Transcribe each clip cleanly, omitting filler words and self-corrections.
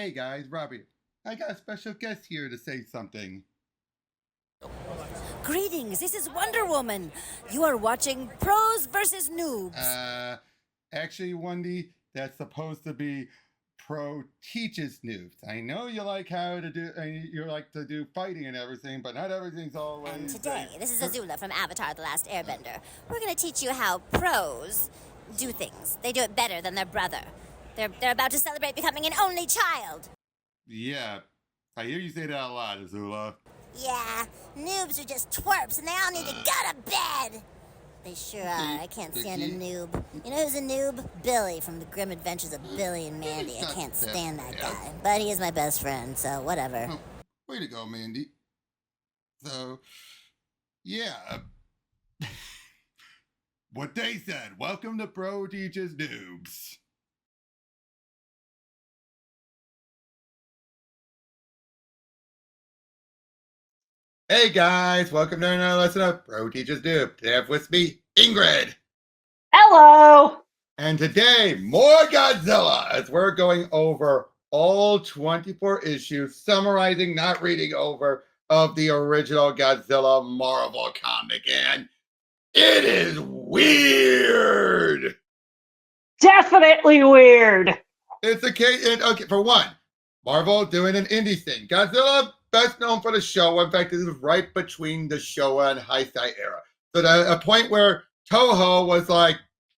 Hey guys, Robbie. I got a special guest here to say something. Greetings, this is Wonder Woman. You are watching Pros versus Noobs. Actually, Wendy, that's supposed to be Pro teaches noobs. I know you like how to do, you like to do fighting and everything, but not everything's always. And today, this is Azula from Avatar The Last Airbender. We're going to teach you how pros do things. They do it better than their brother. They're about to celebrate becoming an only child. Yeah, I hear you say that a lot, Azula. Yeah, noobs are just twerps and they all need to go to bed. They sure are. I can't stand a noob. You know who's a noob? Billy from The Grim Adventures of Billy and Mandy. I can't stand that guy. But he is my best friend, so whatever. Oh, way to go, Mandy. So, yeah. What they said. Welcome to Pro Teaches Noobs. Hey guys, welcome to another lesson of Pro Teaches Noob. Today I have with me Ingrid. Hello! And today, more Godzilla, as we're going over all 24 issues, summarizing, not reading over, of the original Godzilla Marvel comic. And it is weird! Definitely weird! It's a case, and okay, for one, Marvel doing an indie thing. Godzilla, best known for the Showa. In fact, this is right between the Showa and Heisei era. So a point where Toho was like,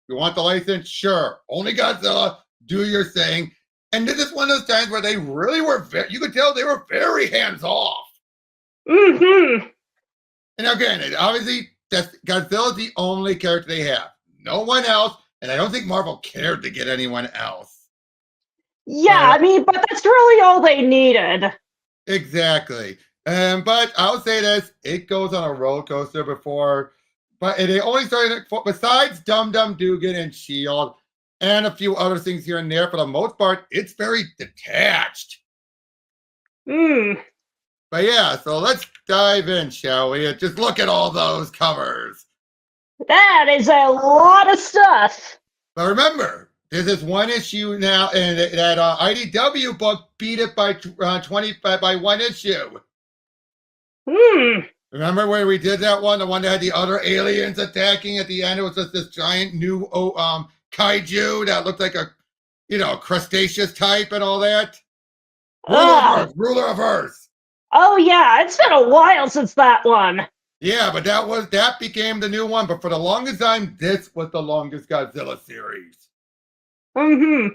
you want the license? Sure. Only Godzilla, do your thing. And this is one of those times where they really were, you could tell they were very hands-off. Mm-hmm. And again, obviously, Godzilla's the only character they have. No one else, and I don't think Marvel cared to get anyone else. Yeah, but that's really all they needed. Exactly. But I'll say this, it goes on a roller coaster before, but it only started, besides Dum Dum Dugan and S.H.I.E.L.D., and a few other things here and there, for the most part, it's very detached. But yeah, so let's dive in, shall we? Just look at all those covers. That is a lot of stuff. But remember, this is one issue now, and that IDW book beat it by 20 by one issue. Remember where we did that one? The one that had the other aliens attacking at the end? It was just this giant new kaiju that looked like a, crustaceous type and all that. Ruler of Earth. Oh yeah, it's been a while since that one. Yeah, but that became the new one. But for the longest time, this was the longest Godzilla series. But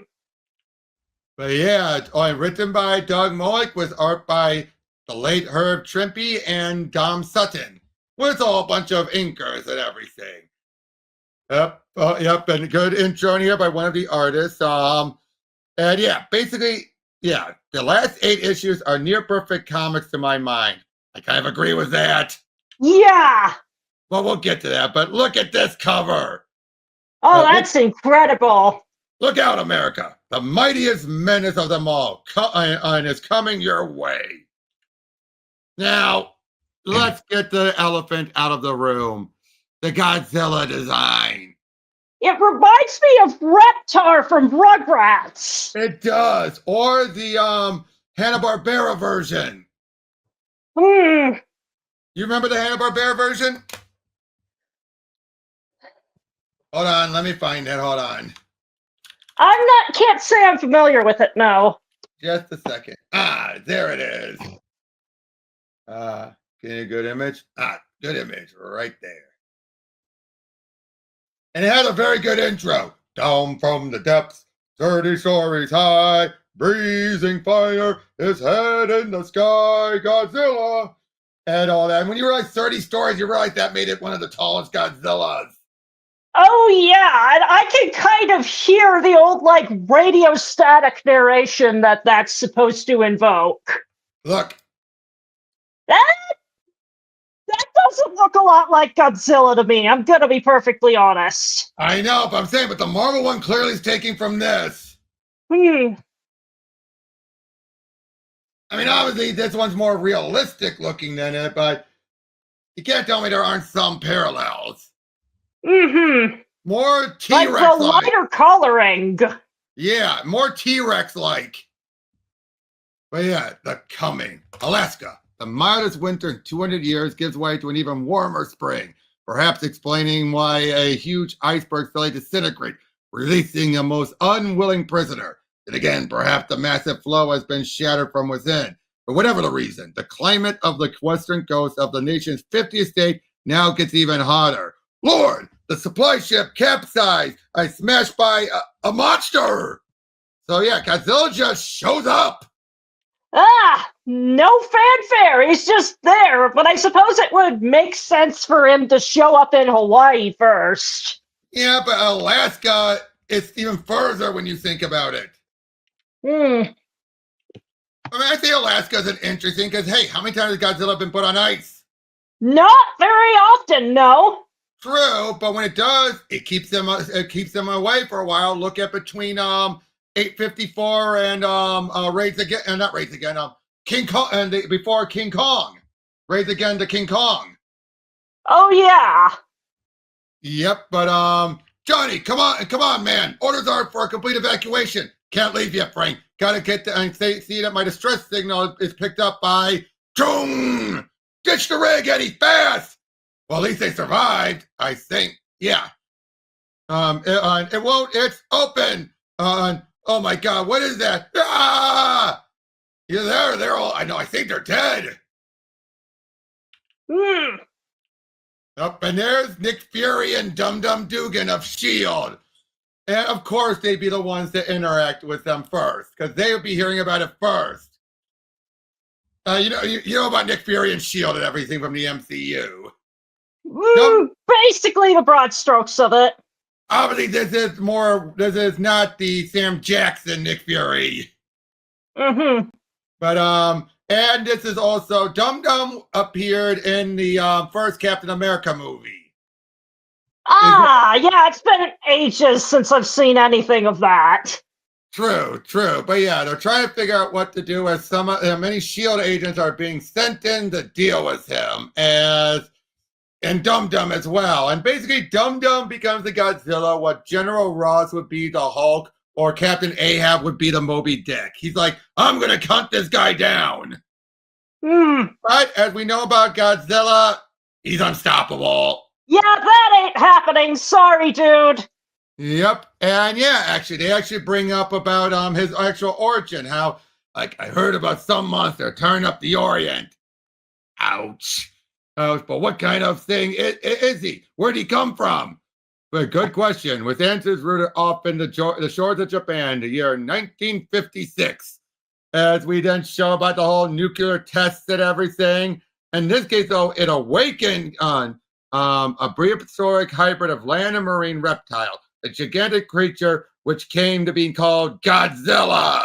yeah, written by Doug Moak, with art by the late Herb Trimpe and Dom Sutton, with a bunch of inkers and everything. Yep, and a good intro in here by one of the artists. And yeah, basically, yeah, the last 8 issues are near perfect comics to my mind. I kind of agree with that. Yeah. Well, we'll get to that, but look at this cover. Oh, that's incredible. Look out, America. The mightiest menace of them all is coming your way. Now, let's get the elephant out of the room. The Godzilla design. It reminds me of Reptar from Rugrats. It does. Or the Hanna-Barbera version. You remember the Hanna-Barbera version? Hold on, let me find it. Hold on. Can't say I'm familiar with it, no. Just a second. There it is. Getting a good image? Good image right there. And it had a very good intro. Down from the depths, 30 stories high, breathing fire, his head in the sky, Godzilla, and all that. And when you realize 30 stories, you realize that made it one of the tallest Godzillas. Oh yeah, and I can kind of hear the old, radio static narration that's supposed to invoke. Look. That doesn't look a lot like Godzilla to me, I'm gonna be perfectly honest. I know, but I'm saying, but the Marvel one clearly is taking from this. Obviously, this one's more realistic looking than it, but you can't tell me there aren't some parallels. More T-Rex like the lighter coloring. Yeah, more T-Rex like. But yeah, the coming. Alaska. The mildest winter in 200 years gives way to an even warmer spring, perhaps explaining why a huge iceberg suddenly disintegrate, releasing a most unwilling prisoner. And again, perhaps the massive flow has been shattered from within. But whatever the reason, the climate of the western coast of the nation's 50th state now gets even hotter. Lord, the supply ship capsized. I smashed by a monster. So yeah, Godzilla just shows up. Ah, no fanfare. He's just there, but I suppose it would make sense for him to show up in Hawaii first. Yeah, but Alaska, it's even further when you think about it. Hmm. I mean, I say Alaska is interesting because, hey, how many times has Godzilla been put on ice? Not very often, no. True, but when it does, it keeps them away for a while. Look at between 854 and Raids Again, not Raids Again, King Kong, and before King Kong, Raids Again to King Kong. Oh yeah. Yep, but Johnny, come on, man. Orders are for a complete evacuation. Can't leave yet, Frank. Gotta get to and see that my distress signal is picked up by Jung. Ditch the rig, Eddie, fast. Well, at least they survived, I think. Yeah. It won't. It's open. Oh my God, what is that? Ah! You're there. They're all. I know. I think they're dead. Hmm. Up and there's Nick Fury and Dum Dum Dugan of Shield, and of course they'd be the ones that interact with them first because they would be hearing about it first. You know about Nick Fury and Shield and everything from the MCU. Basically the broad strokes of it. Obviously, this is not the Sam Jackson Nick Fury. Mm-hmm. But and this is also Dum Dum appeared in the first Captain America movie. Yeah, it's been ages since I've seen anything of that. True. But yeah, they're trying to figure out what to do as many SHIELD agents are being sent in to deal with him and Dum Dum as well. And basically, Dum Dum becomes the Godzilla, what General Ross would be the Hulk, or Captain Ahab would be the Moby Dick. He's like, I'm going to hunt this guy down. But as we know about Godzilla, he's unstoppable. Yeah, that ain't happening. Sorry, dude. Yep. And yeah, actually, they actually bring up about his actual origin. How, like, I heard about some monster turn up the Orient. Ouch. But what kind of thing is he? Where'd he come from? But good question, with answers rooted off in the shores of Japan, the year 1956. As we then show about the whole nuclear tests and everything. In this case, though, it awakened on a prehistoric hybrid of land and marine reptile, a gigantic creature which came to be called Godzilla.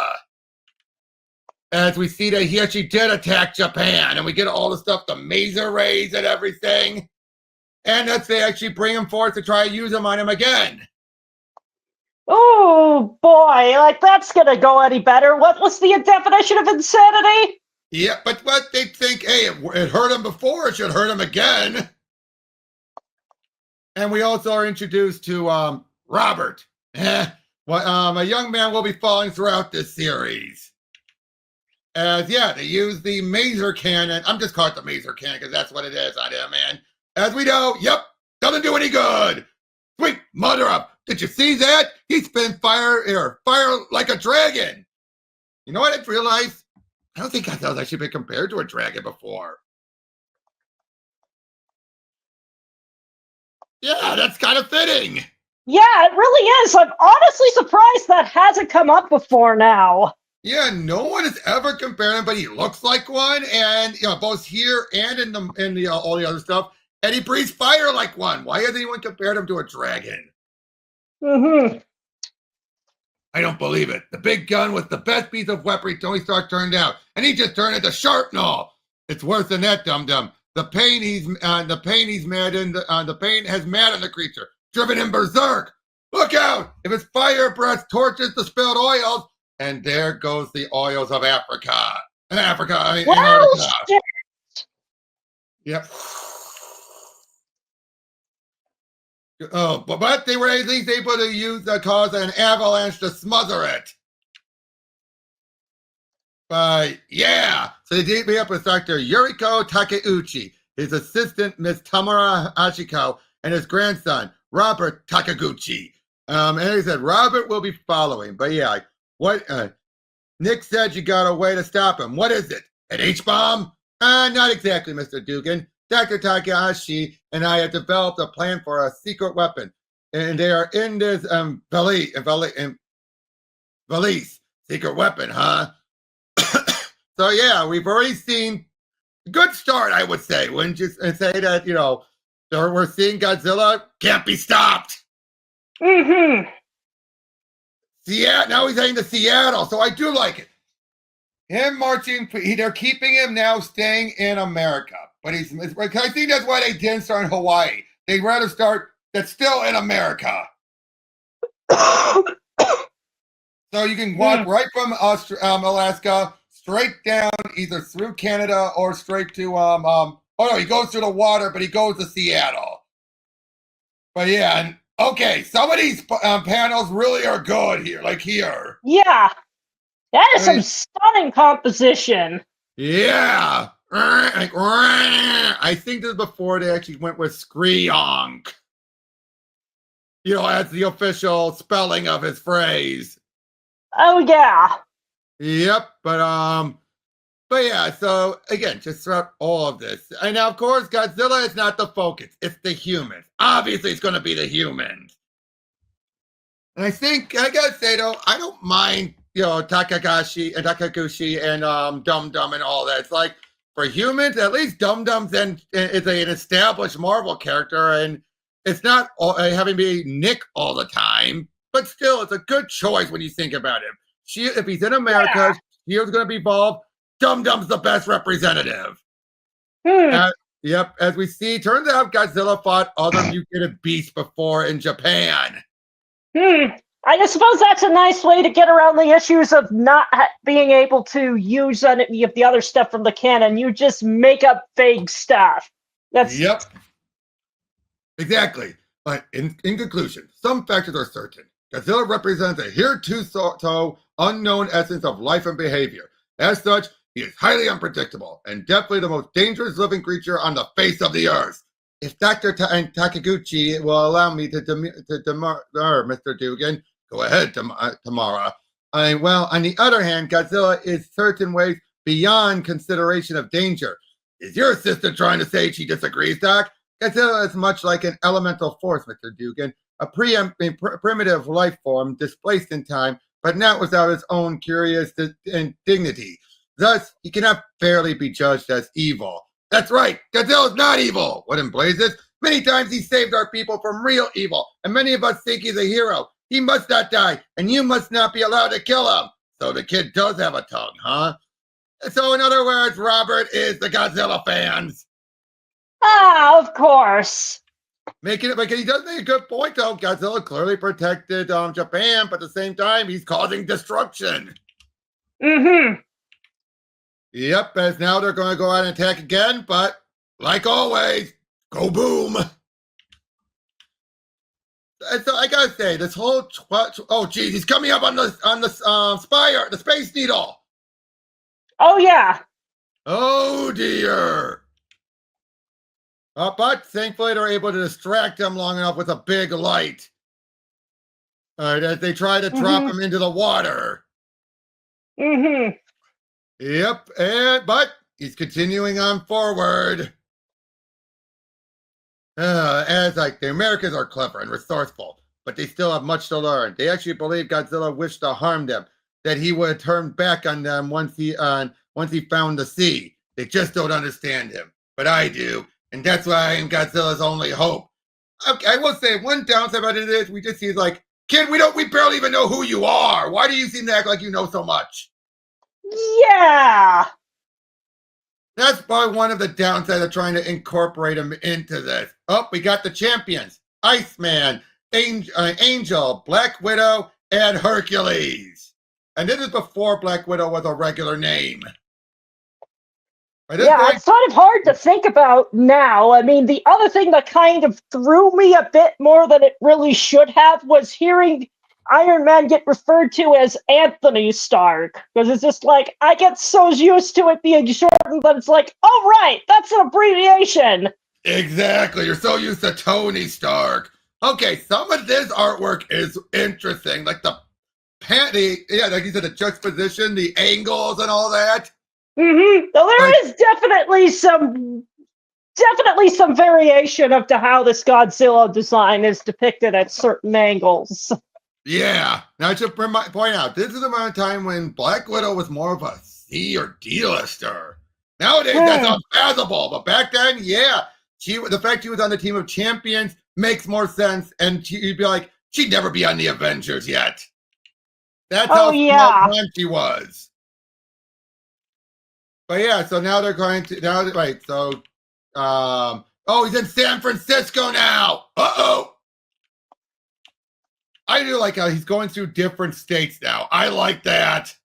As we see that he actually did attack Japan, and we get all the stuff, the maser rays and everything. And that's they actually bring him forth to try to use him on him again. Oh boy, like that's gonna go any better. What was the definition of insanity? Yeah, but what they think, hey, it hurt him before, it should hurt him again. And we also are introduced to Robert. A young man will be falling throughout this series. As yeah, they use the maser cannon. I'm just calling it the maser cannon because that's what it is on him, man. As we know, yep, doesn't do any good. Sweet mother up. Did you see that? He spent fire like a dragon. You know what I realized? I don't think Godzilla's actually been compared to a dragon before. Yeah, that's kind of fitting. Yeah, it really is. I'm honestly surprised that hasn't come up before now. Yeah, no one has ever compared him, but he looks like one, and both here and in the all the other stuff. And he breathes fire like one. Why has anyone compared him to a dragon? Mm-hmm. I don't believe it. The big gun was the best piece of weaponry Tony Stark turned out, and he just turned into Sharpnel. It's worse than that, Dum Dum. The pain has maddened the creature, driven him berserk. Look out! If his fire breath torches the spilled oils, and there goes the oils of Africa. Antarctica. Shit. Yep. Oh, but they were at least able to cause an avalanche to smother it. But yeah, so they did me up with Dr. Yuriko Takeuchi, his assistant Miss Tamara Hachiko, and his grandson Robert Takaguchi. And he said Robert will be following. But yeah, what Nick said you got a way to stop him. What is it? An H-bomb? Not exactly, Mr. Dugan. Dr. Takahashi and I have developed a plan for a secret weapon, and they are in this valise. Secret weapon, huh? So yeah, we've already seen good start, I would say. Wouldn't you say that, we're seeing Godzilla can't be stopped. Mm-hmm. Seattle, now he's heading to Seattle, so I do like it. Him marching, they're keeping him now staying in America. But I think that's why they didn't start in Hawaii. They'd rather start that's still in America. So you can walk right from Alaska straight down either through Canada or straight to he goes through the water, but he goes to Seattle. But yeah, and okay, some of these panels really are good here, like here. Yeah, that is some stunning composition. Yeah, I think this is before they actually went with Skreonk. As the official spelling of his phrase. Oh yeah. Yep, but yeah, so again, just throughout all of this. And now, of course, Godzilla is not the focus. It's the humans. Obviously, it's going to be the humans. And I think, I gotta say, though, I don't mind, Takaguchi and Dum Dum and all that. It's like, for humans, at least Dum Dum's is an established Marvel character, and it's not having to be Nick all the time. But still, it's a good choice when you think about him. If he's in America, Shield's going to be involved. Dum Dum's the best representative. Yep, as we see, turns out Godzilla fought other mutated beasts before in Japan. I suppose that's a nice way to get around the issues of not being able to use any of the other stuff from the canon. You just make up fake stuff. Yep. Exactly. But in conclusion, some factors are certain. Godzilla represents a heretofore unknown essence of life and behavior. As such, he is highly unpredictable and definitely the most dangerous living creature on the face of the earth. If Dr. Takaguchi will allow me to demur, Mr. Dugan, go ahead, Tamara. Well, on the other hand, Godzilla is certain ways beyond consideration of danger. Is your assistant trying to say she disagrees, Doc? Godzilla is much like an elemental force, Mr. Dugan, a primitive life form displaced in time, but not without its own curious dignity. Thus, he cannot fairly be judged as evil. That's right, Godzilla is not evil. What in blazes? Many times he saved our people from real evil, and many of us think he's a hero. He must not die, and you must not be allowed to kill him. So the kid does have a tongue, huh? So in other words, Robert is the Godzilla fans. Of course. But he does make a good point, though. Godzilla clearly protected Japan, but at the same time, he's causing destruction. Yep, as now they're going to go out and attack again, but like always, go boom. And so I gotta say, this whole geez, he's coming up on the spire, the Space Needle. Oh yeah. Oh dear. But thankfully they're able to distract him long enough with a big light. All right, as they try to drop him into the water. Yep, but he's continuing on forward. The Americans are clever and resourceful, but they still have much to learn. They actually believe Godzilla wished to harm them, that he would turn back on them once he found the sea. They just don't understand him, but I do, and that's why I am Godzilla's only hope. I will say one downside about it is we just see like, kid, we barely even know who you are. Why do you seem to act like you know so much? Yeah. That's probably one of the downsides of trying to incorporate him into this. Oh, we got the champions. Iceman, Angel, Black Widow, and Hercules. And this is before Black Widow was a regular name. It's sort of hard to think about now. I mean, the other thing that kind of threw me a bit more than it really should have was hearing Iron Man get referred to as Anthony Stark, because it's just like, I get so used to it being shortened, but it's like, oh right, that's an abbreviation. Exactly. You're so used to Tony Stark. Okay, some of this artwork is interesting, like the like you said, the juxtaposition, the angles, and all that. Mm-hmm. Well, there is definitely some variation of to how this Godzilla design is depicted at certain angles. Yeah. Now, I should point out, this is the amount of time when Black Widow was more of a C or D-lister. Nowadays, that's unfathomable. But back then, yeah, the fact she was on the team of champions makes more sense. And you'd be like, she'd never be on the Avengers yet. That's how small time she was. But yeah, so now they're going to right. So, oh, he's in San Francisco now. Uh-oh. I do like how he's going through different states now. I like that.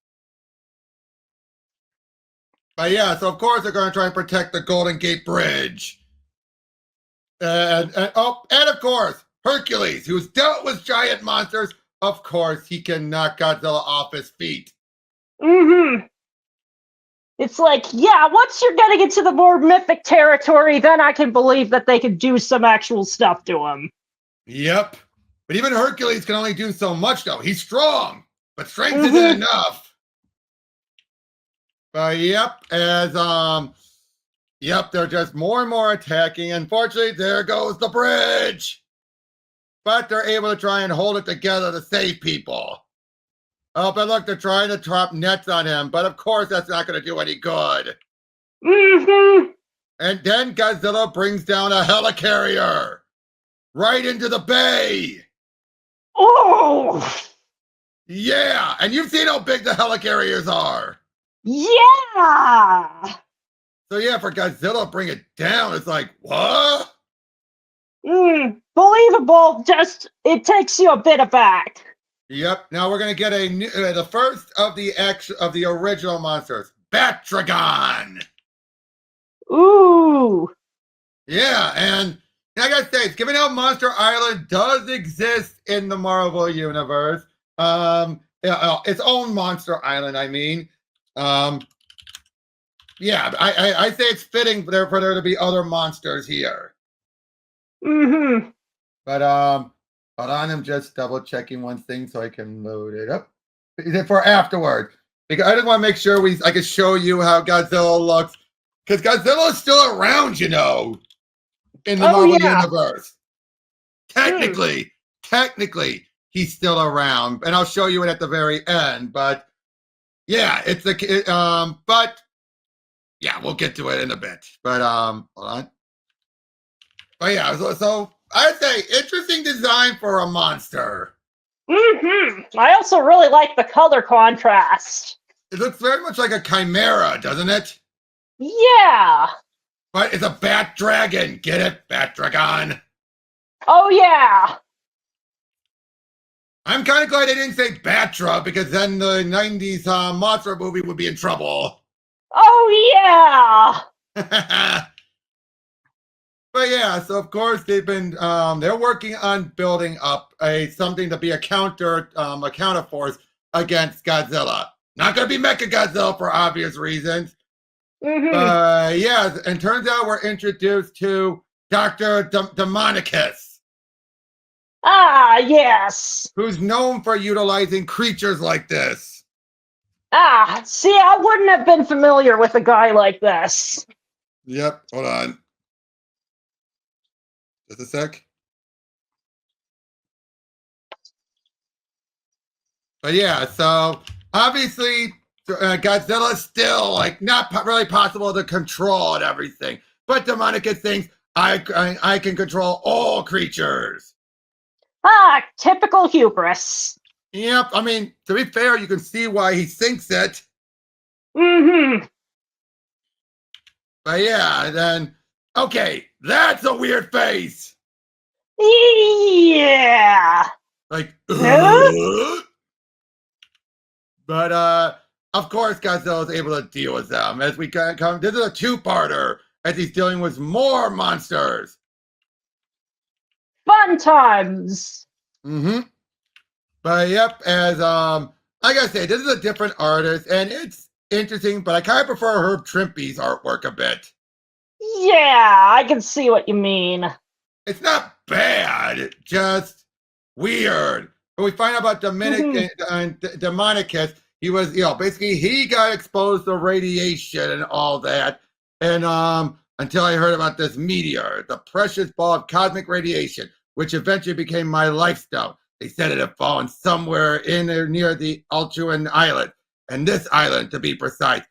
But yeah, so of course they're going to try and protect the Golden Gate Bridge. And of course, Hercules, who's dealt with giant monsters. Of course, he can knock Godzilla off his feet. Mm-hmm. It's like, yeah, once you're getting into the more mythic territory, then I can believe that they can do some actual stuff to him. Yep. But even Hercules can only do so much, though. He's strong, but strength isn't enough. But yep, they're just more and more attacking. Unfortunately, there goes the bridge. But they're able to try and hold it together to save people. Oh, but look, they're trying to drop nets on him. But of course, that's not going to do any good. Mm-hmm. And then Godzilla brings down a helicarrier right into the bay. Oh! Yeah, and you've seen how big the helicarriers are. Yeah! So yeah, for Godzilla to bring it down, it's like, what? Believable, just, it takes you a bit aback. Yep, now we're going to get the first of the original monsters, Batragon. Ooh. Yeah, and I gotta say, given how Monster Island does exist in the Marvel Universe, its own Monster Island, I mean, yeah, I say it's fitting for there to be other monsters here. Mm-hmm. But hold on, I'm just double checking one thing so I can load it up for afterward. Because I just want to make sure I can show you how Godzilla looks, because Godzilla is still around, you know, in the Marvel Universe. Technically, he's still around, and I'll show you it at the very end. But yeah, but yeah, we'll get to it in a bit. But hold on. But yeah, so I'd say interesting design for a monster. Mm-hmm. I also really like the color contrast. It looks very much like a chimera, doesn't it? Yeah. But it's a bat dragon. Get it? Batragon. Oh, yeah. I'm kind of glad they didn't say Batra, because then the 90s monster movie would be in trouble. Oh, yeah. But yeah, so of course they've been they're working on building up something to be a counter force against Godzilla. Not gonna be Mechagodzilla for obvious reasons. Mm-hmm. Yeah, and turns out we're introduced to Dr. Demonicus. Ah, yes. Who's known for utilizing creatures like this. Ah, see, I wouldn't have been familiar with a guy like this. Yep, hold on. Just a sec. But yeah, so obviously Godzilla's still like not really possible to control and everything. But Demonicus thinks I can control all creatures. Ah, typical hubris. Yep, I mean, to be fair, you can see why he thinks it. Mm-hmm. But yeah, then, okay, that's a weird face. Yeah. Like, But, of course, Godzilla is able to deal with them as we come. This is a two-parter as he's dealing with more monsters. Fun times. Mm-hmm. But yep, as like I say, this is a different artist, and it's interesting, but I kind of prefer Herb Trimpe's artwork a bit. Yeah, I can see what you mean. It's not bad, just weird. But we find out about Demonicus. He was, basically he got exposed to radiation and all that. And until I heard about this meteor, the precious ball of cosmic radiation, which eventually became my lifestone. They said it had fallen somewhere in there near the Ultruan Island. And this island, to be precise.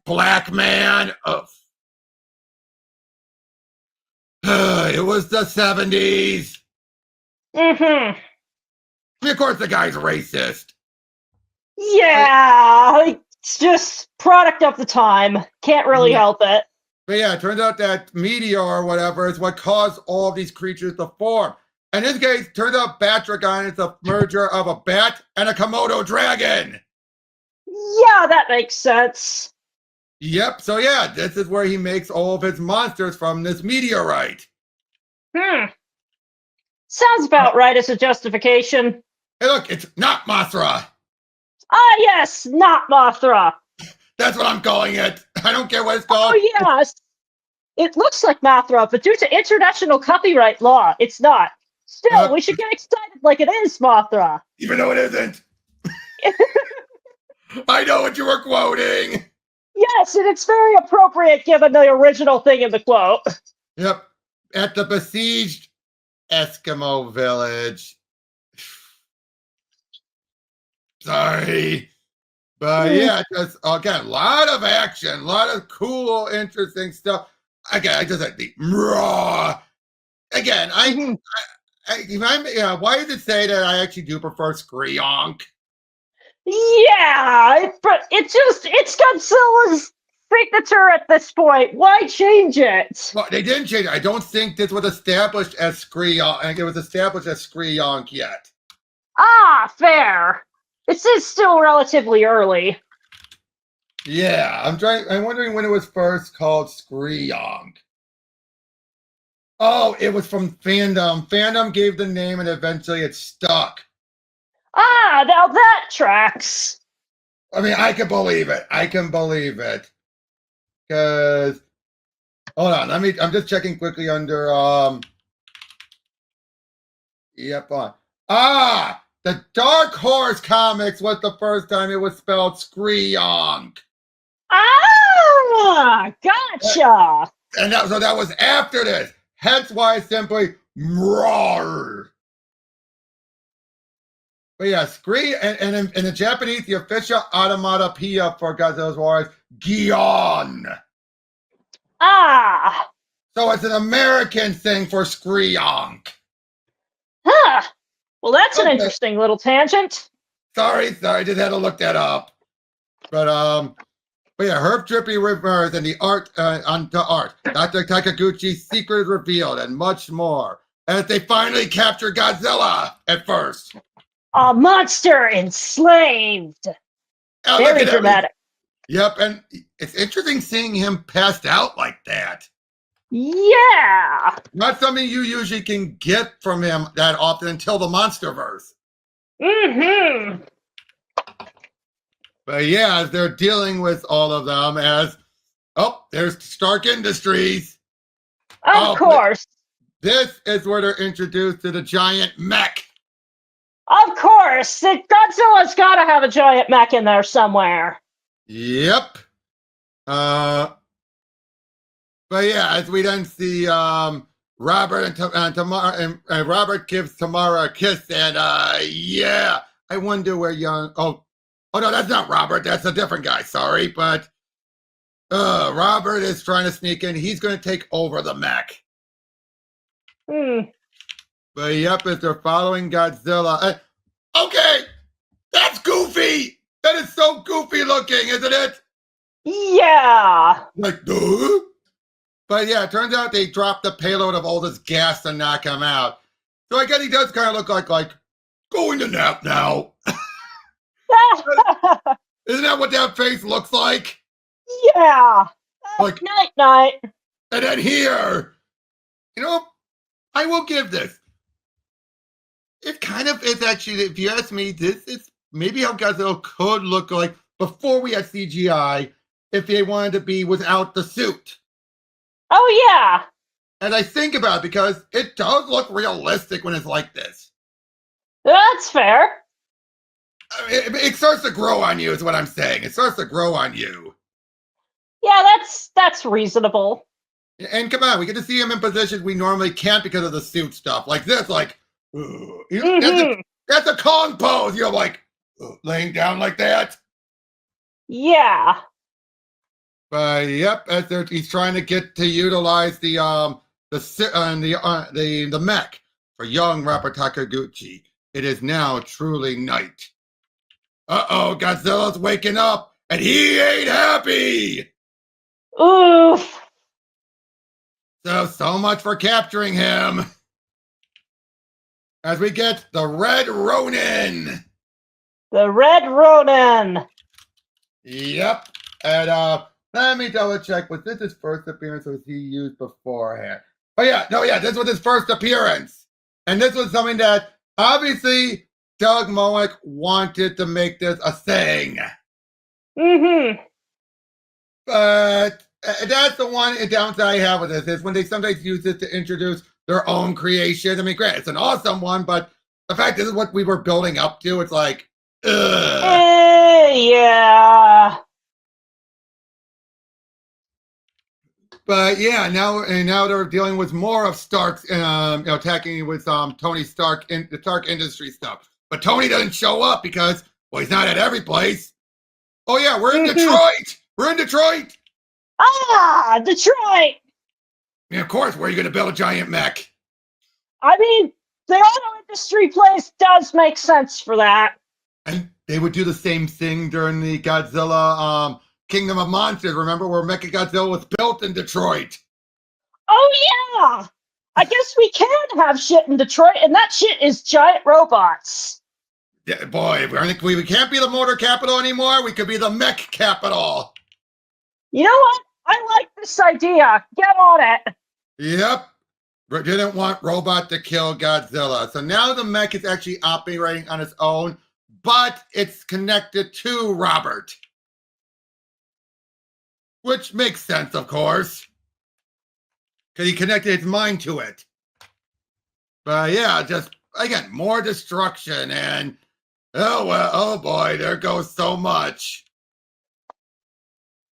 Black man. It was the 70s. Mm-hmm. Of course, the guy's racist. Yeah, it's just product of the time. Can't really help it. But yeah, it turns out that meteor or whatever is what caused all of these creatures to form. And in this case, turns out Batragon is a merger of a bat and a Komodo dragon. Yeah, that makes sense. Yep, so yeah, this is where he makes all of his monsters from this meteorite. Sounds about right as a justification. Hey, look, it's not Mothra. Ah, yes, not Mothra. That's what I'm calling it. I don't care what it's called. Oh, yes. It looks like Mothra, but due to international copyright law, it's not. Still, we should get excited like it is Mothra. Even though it isn't. I know what you were quoting. Yes, and it's very appropriate given the original thing in the quote. Yep. At the besieged Eskimo village. Sorry. But yeah, just again, a lot of action, a lot of cool, interesting stuff. Again, I just like the raw. Again, why does it say that I actually do prefer Skrionk? Yeah, but it's Godzilla's signature at this point. Why change it? Well, they didn't change it. I don't think this was established as Skrionk. I think it was established as Skrionk yet. Ah, fair. This is still relatively early. Yeah, I'm wondering when it was first called Skrionk. Oh, it was from fandom. Fandom gave the name and eventually it stuck. Ah, now that tracks. I mean, I can believe it. Because hold on, I'm just checking quickly under the Dark Horse comics was the first time it was spelled Skrionk. Ah, gotcha. And that was after this. Hence why it's simply roar. But yeah, and in the Japanese, the official automatopoeia for Godzilla's War is Gion. Ah. So it's an American thing for Skrionk. Huh. Well, that's an interesting little tangent. Sorry, just had to look that up. But yeah, Herb Trippy Rivers and the art onto art. Dr. Takaguchi's secret is revealed and much more. As they finally capture Godzilla at first. A monster enslaved. Very dramatic. Yep, and it's interesting seeing him passed out like that. Yeah. Not something you usually can get from him that often until the Monsterverse. Mm-hmm. But yeah, as they're dealing with all of them, there's Stark Industries. Of course. This is where they're introduced to the giant mech. Of course. Godzilla's got to have a giant mech in there somewhere. Yep. But yeah, as we then see Robert and Tamara, and Robert gives Tamara a kiss, and yeah, I wonder where oh no, that's not Robert, that's a different guy, sorry, but Robert is trying to sneak in. He's going to take over the mech. But yep, as they're following Godzilla. Okay, that's goofy. That is so goofy looking, isn't it? Yeah. Like, duh? But yeah, it turns out they dropped the payload of all this gas to knock him out. So I guess he does kind of look like going to nap now. Isn't that what that face looks like? Yeah. Like night. And then here, I will give this. It kind of is actually, if you ask me, this is maybe how Godzilla could look like before we had CGI if they wanted to be without the suit. Oh, yeah. And I think about it because it does look realistic when it's like this. That's fair. It starts to grow on you, is what I'm saying. It starts to grow on you. Yeah, that's reasonable. And come on, we get to see him in positions we normally can't because of the suit stuff. Like this, like, that's a Kong pose. You're like, laying down like that. Yeah. But yep, he's trying to get to utilize the mech for young Robert Takaguchi. It is now truly night. Uh-oh, Godzilla's waking up, and he ain't happy! Oof. So much for capturing him. As we get the Red Ronin. The Red Ronin. Yep. And let me double check. Was this his first appearance or was he used beforehand? Oh yeah, no, yeah, this was his first appearance. And this was something that obviously Doug Mowick wanted to make this a thing. Mm-hmm. But that's the one downside I have with this is when they sometimes use it to introduce their own creation. I mean, granted, it's an awesome one, but the fact this is what we were building up to. It's like, ugh. Yeah. But yeah, now they're dealing with more of Stark's, attacking with Tony Stark in the Stark Industry stuff. But Tony doesn't show up because, well, he's not at every place. Oh yeah, we're in Detroit. We're in Detroit. Ah, Detroit. And of course, where are you going to build a giant mech? I mean, the auto industry place does make sense for that. And they would do the same thing during the Godzilla Kingdom of Monsters. Remember where Mechagodzilla was built in Detroit? Oh yeah. I guess we can have shit in Detroit, and that shit is giant robots. Yeah, boy, I think we can't be the motor capital anymore. We could be the mech capital. You know what? I like this idea. Get on it. Yep. Didn't want Robot to kill Godzilla. So now the mech is actually operating on its own, but it's connected to Robert. Which makes sense, of course. Because he connected his mind to it. But yeah, just, again, more destruction and, oh, well, oh boy, there goes so much.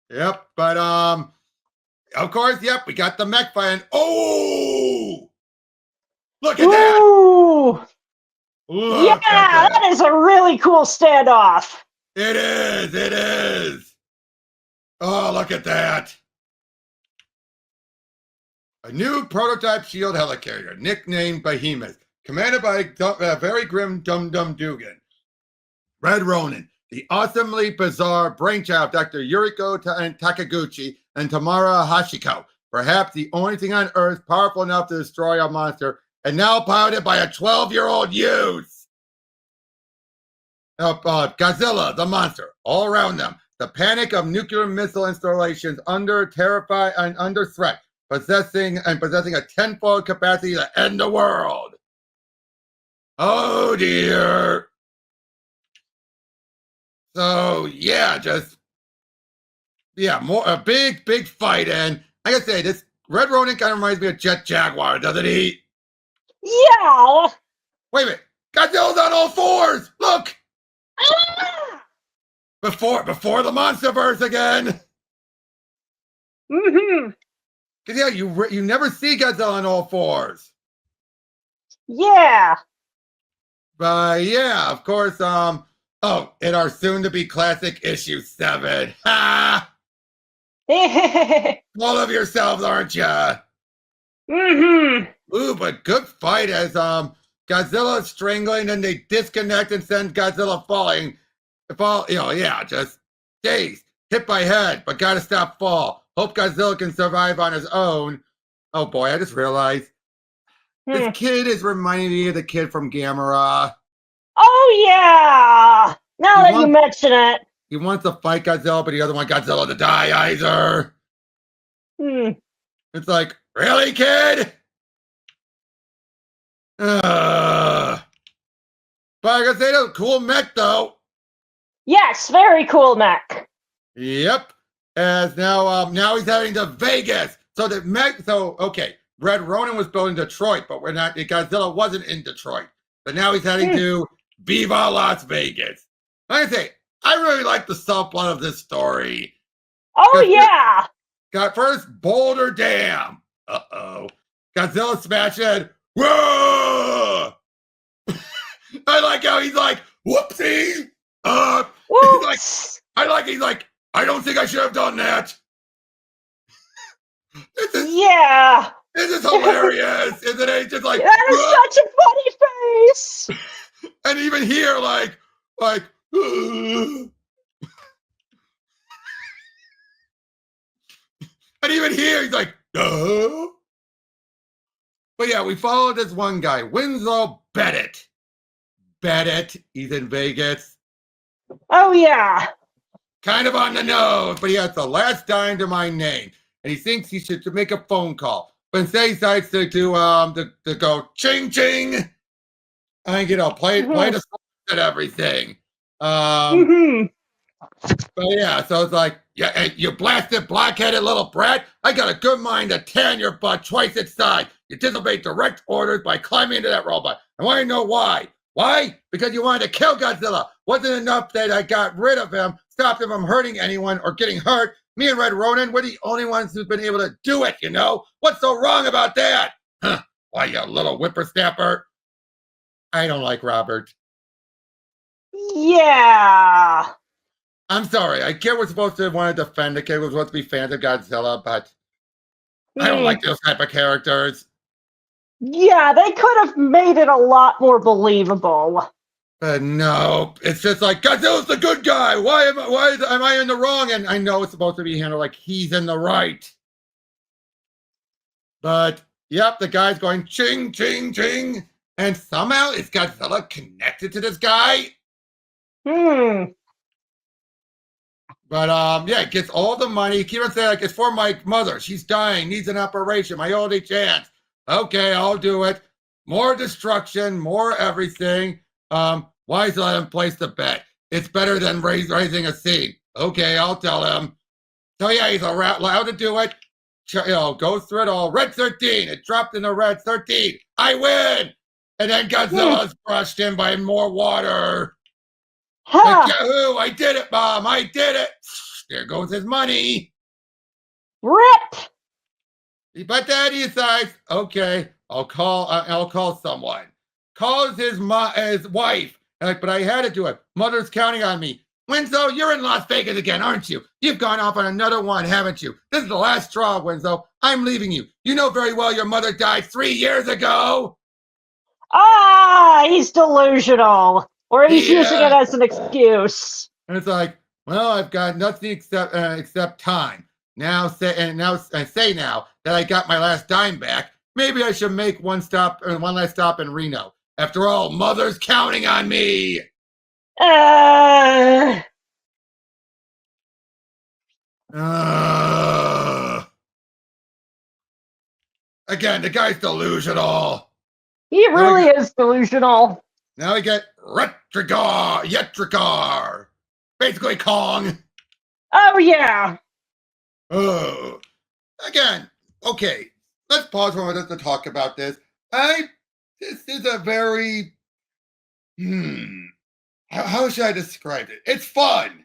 Yep, but, of course, yep, we got the mech fight. Oh! Look at that! Ooh! Look Yeah, that is a really cool standoff. It is, it is. Oh, look at that. A new prototype shield helicarrier, nicknamed Behemoth, commanded by very grim Dum Dum Dugan. Red Ronin, the awesomely bizarre brainchild of Dr. Yuriko Takaguchi and Tamara Hashiko, perhaps the only thing on Earth powerful enough to destroy a monster, and now piloted by a 12-year-old youth. Godzilla, the monster, all around them. The panic of nuclear missile installations under threat, possessing a tenfold capacity to end the world. Oh dear. So yeah, a big fight, and like I say, this Red Ronin kind of reminds me of Jet Jaguar, doesn't he? Yeah. Wait a minute, Godzilla's on all fours. Look. Ah! Before the Monsterverse again. Mm-hmm. Cause yeah, you never see Godzilla on all fours. Yeah. But yeah, of course. In our soon-to-be classic issue 7. Ha! Full of yourselves, aren't ya? Mm-hmm. Ooh, but good fight as Godzilla is strangling, and they disconnect and send Godzilla falling. Just dazed, hit by head, but gotta stop fall. Hope Godzilla can survive on his own. Oh boy, I just realized this kid is reminding me of the kid from Gamera. Oh yeah! Now that you mention it. He wants to fight Godzilla, but he doesn't want Godzilla to die either. It's like, really, kid? But I gotta say, though, cool mech, though. Yes, very cool mech. Yep. As now he's heading to Vegas. So the mech. So okay, Red Ronin was built in Detroit, but we're not. Godzilla wasn't in Detroit, but now he's heading to Viva Las Vegas. Like I say, I really like the subplot of this story. Oh yeah. Got first Boulder Dam. Godzilla smashed it. Whoa! I like how he's like, whoopsie. He's like, I don't think I should have done that. This is hilarious, isn't it? Just like that is such a funny face. And even here, like, and even here, he's like, But yeah, we follow this one guy, Winslow Bennett. He's in Vegas. Oh yeah. Kind of on the nose, but he has the last dime to my name, and he thinks he should make a phone call. But instead, he decides to go ching ching, and play the song and everything. But yeah, so it's like, yeah, you blasted blockheaded little brat. I got a good mind to tan your butt twice its size. You disobeyed direct orders by climbing into that robot. I want to know why. Why? Because you wanted to kill Godzilla. Wasn't enough that I got rid of him, stopped him from hurting anyone or getting hurt. Me and Red Ronin, we're the only ones who've been able to do it, you know? What's so wrong about that? Huh? Why, you little whippersnapper? I don't like Robert. Yeah. I'm sorry. I get we're supposed to want to defend the kid. We're supposed to be fans of Godzilla, but I don't like those type of characters. Yeah, they could have made it a lot more believable. No, it's just like, Godzilla's the good guy. Why am I in the wrong? And I know it's supposed to be handled like he's in the right. But yep, the guy's going ching, ching, ching. And somehow is Godzilla connected to this guy? But yeah, it gets all the money. Keep on saying, like, it's for my mother. She's dying, needs an operation, my only chance. Okay, I'll do it. More destruction, more everything. Why is let him place the bet? It's better than raising a scene. Okay, I'll tell him. So yeah, he's allowed to do it. Goes through it all. Red 13. It dropped in the red 13. I win. And then Godzilla's brushed in by more water. Like, Yahoo! I did it, Mom. I did it. There goes his money. Rip. But then he decides, okay, I'll call someone. Calls his wife. Like, but I had to do it. Mother's counting on me. Winslow, you're in Las Vegas again, aren't you? You've gone off on another one, haven't you? This is the last straw, Winslow. I'm leaving you. You know very well your mother died 3 years ago. He's delusional. Or he's using it as an excuse. And it's like, well, I've got nothing except time. Now say now that I got my last dime back, maybe I should make one last stop in Reno. After all, Mother's counting on me. Again, the guy's delusional. He really is delusional. Now we get Yetrigar. Basically Kong. Oh, yeah. Oh. Again, okay. Let's pause for a minute to talk about this. This is a very... How should I describe it? It's fun.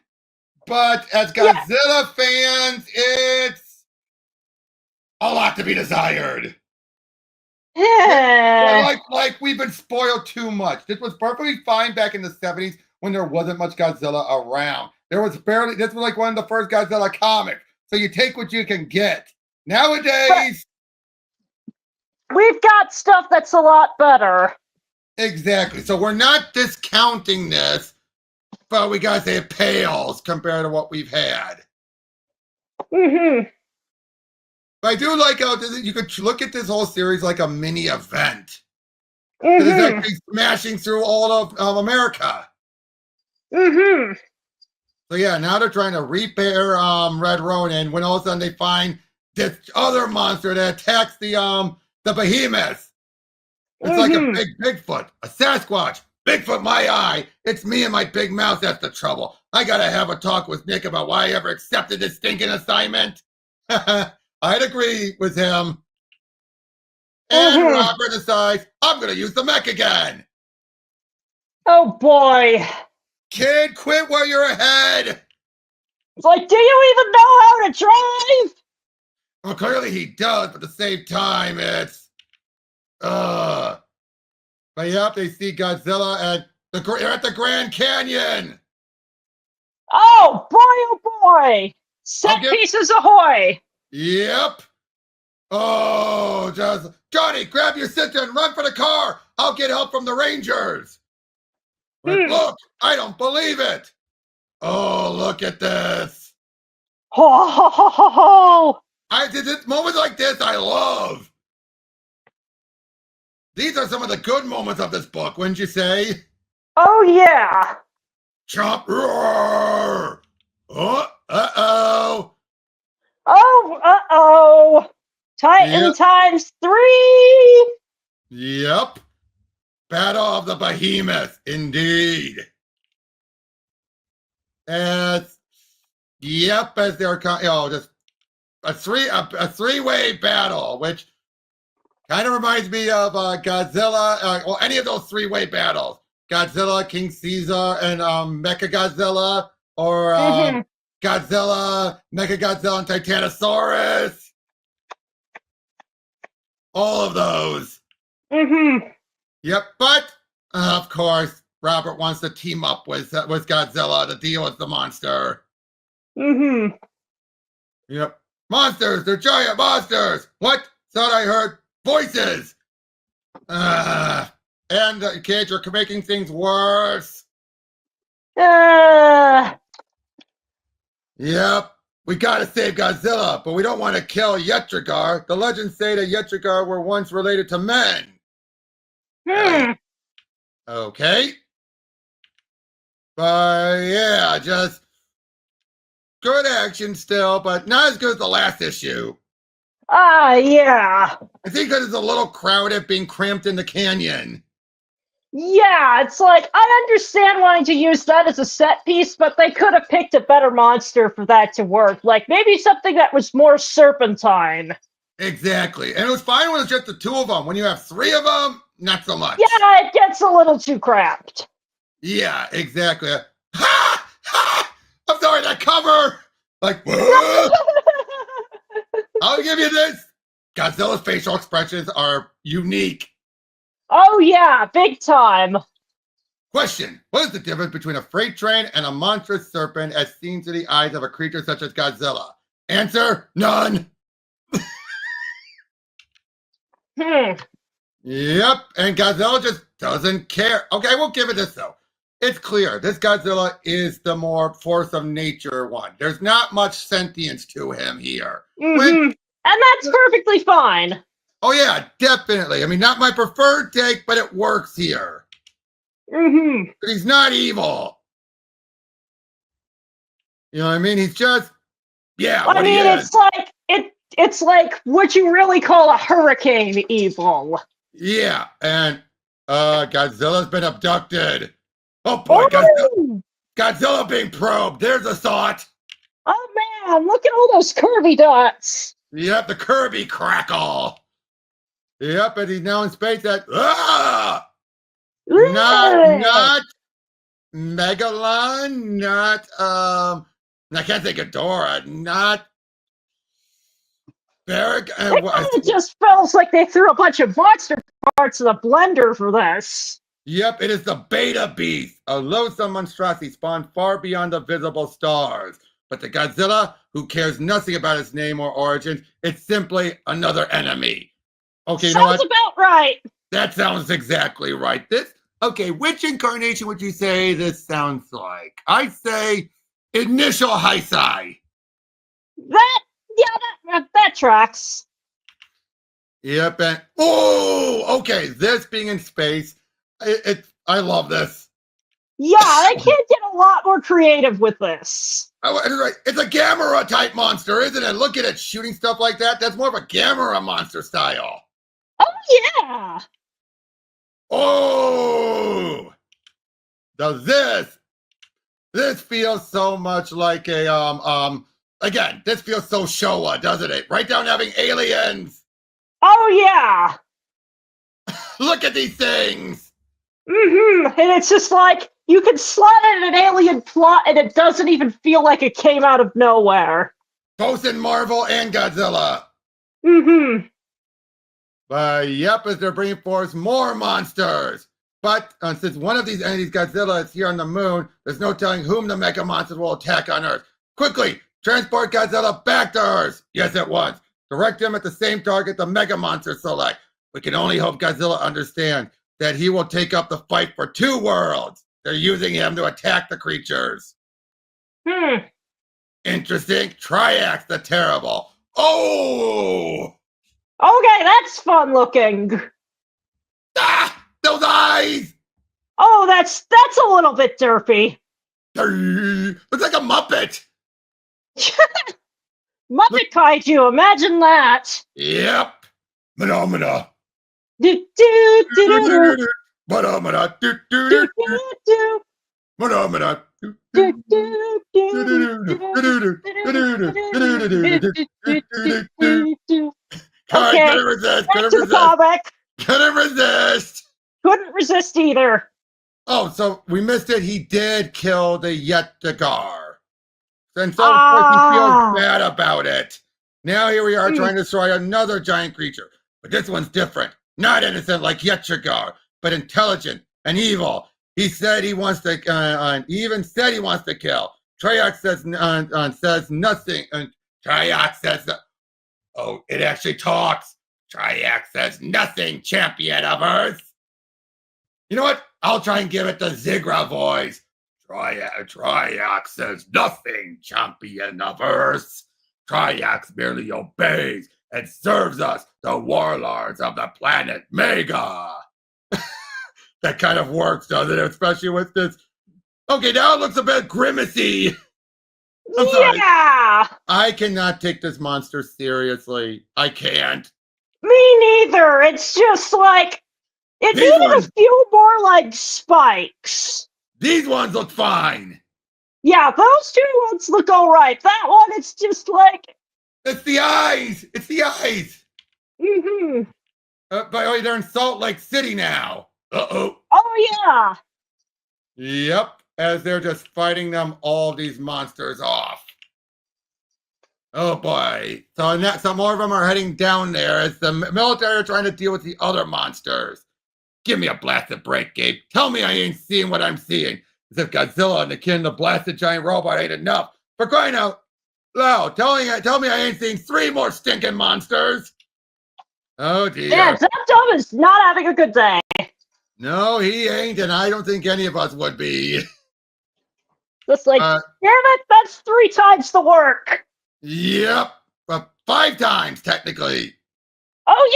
But as Godzilla fans, it's a lot to be desired. Yeah. Like we've been spoiled too much. This was perfectly fine back in the 70s when there wasn't much Godzilla around. This was like one of the first Godzilla comics. So you take what you can get. Nowadays, we've got stuff that's a lot better. Exactly. So we're not discounting this, but we gotta say it pales compared to what we've had. But I do like how you could look at this whole series like a mini event. It's actually smashing through all of America. So yeah, now they're trying to repair Red Ronin when all of a sudden they find this other monster that attacks the behemoth. It's like a big Bigfoot, a Sasquatch, Bigfoot, my eye. It's me and my big mouth that's the trouble. I gotta have a talk with Nick about why I ever accepted this stinking assignment. I'd agree with him. And Robert decides, I'm gonna use the mech again. Oh boy. Kid, quit while you're ahead. It's like, do you even know how to drive? Well, clearly he does, but at the same time, it's... But yep, they see Godzilla at the Grand Canyon. Oh boy. Set pieces ahoy. Yep. Oh, just Johnny, grab your sister and run for the car. I'll get help from the Rangers. Look, I don't believe it. Oh, look at this. Ho ho ho ho ho. I did it. Moments like this, I love. These are some of the good moments of this book, wouldn't you say? Oh yeah. Chomp roar. Oh, uh-oh. Oh, uh-oh. Titan times 3. Yep. Battle of the Behemoth, indeed. As they're just a three-way battle, which kind of reminds me of Godzilla, or any of those three-way battles. Godzilla, King Caesar, and Mechagodzilla, or Godzilla, Mechagodzilla, and Titanosaurus. All of those. Yep, but of course, Robert wants to team up with Godzilla to deal with the monster. Yep. Monsters! They're giant monsters! What? Thought I heard voices! And kids are making things worse. Yep. We gotta save Godzilla, but we don't want to kill Yetrigar. The legends say that Yetrigar were once related to men. Okay. But yeah, just good action still, but not as good as the last issue. Yeah. I think because it's a little crowded being cramped in the canyon. Yeah, it's like, I understand wanting to use that as a set piece, but they could have picked a better monster for that to work. Like, maybe something that was more serpentine. Exactly. And it was fine when it's just the two of them. When you have three of them, not so much. Yeah, it gets a little too cramped. Yeah, exactly. Ha! Ha! I'm sorry, that cover! Like, I'll give you this. Godzilla's facial expressions are unique. Oh yeah, big time. Question: what is the difference between a freight train and a monstrous serpent as seen through the eyes of a creature such as Godzilla? Answer: none. Yep, and Godzilla just doesn't care. Okay, we'll give it this though. It's clear this Godzilla is the more force of nature one. There's not much sentience to him here. And that's perfectly fine. Oh yeah, definitely. I mean, not my preferred take, but it works here. He's not evil. You know what I mean? He's just, I mean, it's like what you really call a hurricane evil. Yeah, and Godzilla's been abducted. Oh boy, Godzilla being probed. There's a thought. Oh man, look at all those curvy dots. Yep, the Kirby crackle. Yep, and he's now in space at not Megalon, not I can't think of Dora, not Barrack. It just feels like they threw a bunch of monster parts in the blender for this. Yep, it is the Beta Beast, a loathsome monstrosity spawned far beyond the visible stars. But the Godzilla, who cares nothing about its name or origins, it's simply another enemy. Okay, you know what? Sounds about right. That sounds exactly right. Which incarnation would you say this sounds like? I say Initial Heisei. That tracks. Yep, and okay, this being in space, I love this. Yeah, they can't get a lot more creative with this. It's a Gamera type monster, isn't it? Look at it shooting stuff like that. That's more of a Gamera monster style. Oh yeah. Oh, Does this feels so much like a again, this feels so Showa, doesn't it? Right down having aliens. Oh yeah. Look at these things. And it's just like you can slot in an alien plot and it doesn't even feel like it came out of nowhere. Both in Marvel and Godzilla. But yep, as they're bringing forth more monsters. But since one of these entities, Godzilla, is here on the moon, there's no telling whom the mega monsters will attack on Earth. Quickly, transport Godzilla back to Earth. Yes, at once. Direct him at the same target the mega monsters select. We can only hope Godzilla understands that he will take up the fight for 2 worlds. They're using him to attack the creatures. Interesting. Triax the Terrible. Oh! Okay, that's fun looking. Ah! Those eyes! Oh, that's a little bit derpy. Looks like a Muppet. Muppet Kaiju, imagine that. Yep. Phenomena. Do, do, do, do, do. Phenomena. Do, do, do. Phenomena. Do, do, do, do. Okay, Couldn't resist. back to the comic. Couldn't resist. Couldn't resist either. Oh, so we missed it. He did kill the Yetrigar. And so, of course, he feels bad about it. Now here we are trying to destroy another giant creature. But this one's different. Not innocent like Yetrigar, but intelligent and evil. He said he wants to, he even said he wants to kill. Triax says nothing. Triax says, oh, it actually talks. Triax says nothing, champion of Earth. You know what? I'll try and give it the Zigra voice. Triax says nothing, champion of Earth. Triax merely obeys and serves us, the warlords of the planet Mega. That kind of works, doesn't it? Especially with this. Okay, now it looks a bit grimacy. I'm sorry. Yeah. I cannot take this monster seriously. I can't. Me neither. It's just like it These needed ones- a few more like spikes. These ones look fine. Yeah, those 2 ones look alright. That one, it's just like. It's the eyes. It's the eyes. By the way, they're in Salt Lake City now. Uh-oh. Oh yeah. Yep. As they're just fighting them, all these monsters off. Oh boy. So some more of them are heading down there as the military are trying to deal with the other monsters. Give me a blasted break, Gabe. Tell me I ain't seeing what I'm seeing. As if Godzilla and the kin of the blasted giant robot ain't enough. For crying out loud, tell me I ain't seeing 3 more stinking monsters. Oh dear. Yeah, Dum is not having a good day. No, he ain't, and I don't think any of us would be. Just like, damn it, that's 3 times the work. Yep. 5 times, technically. Oh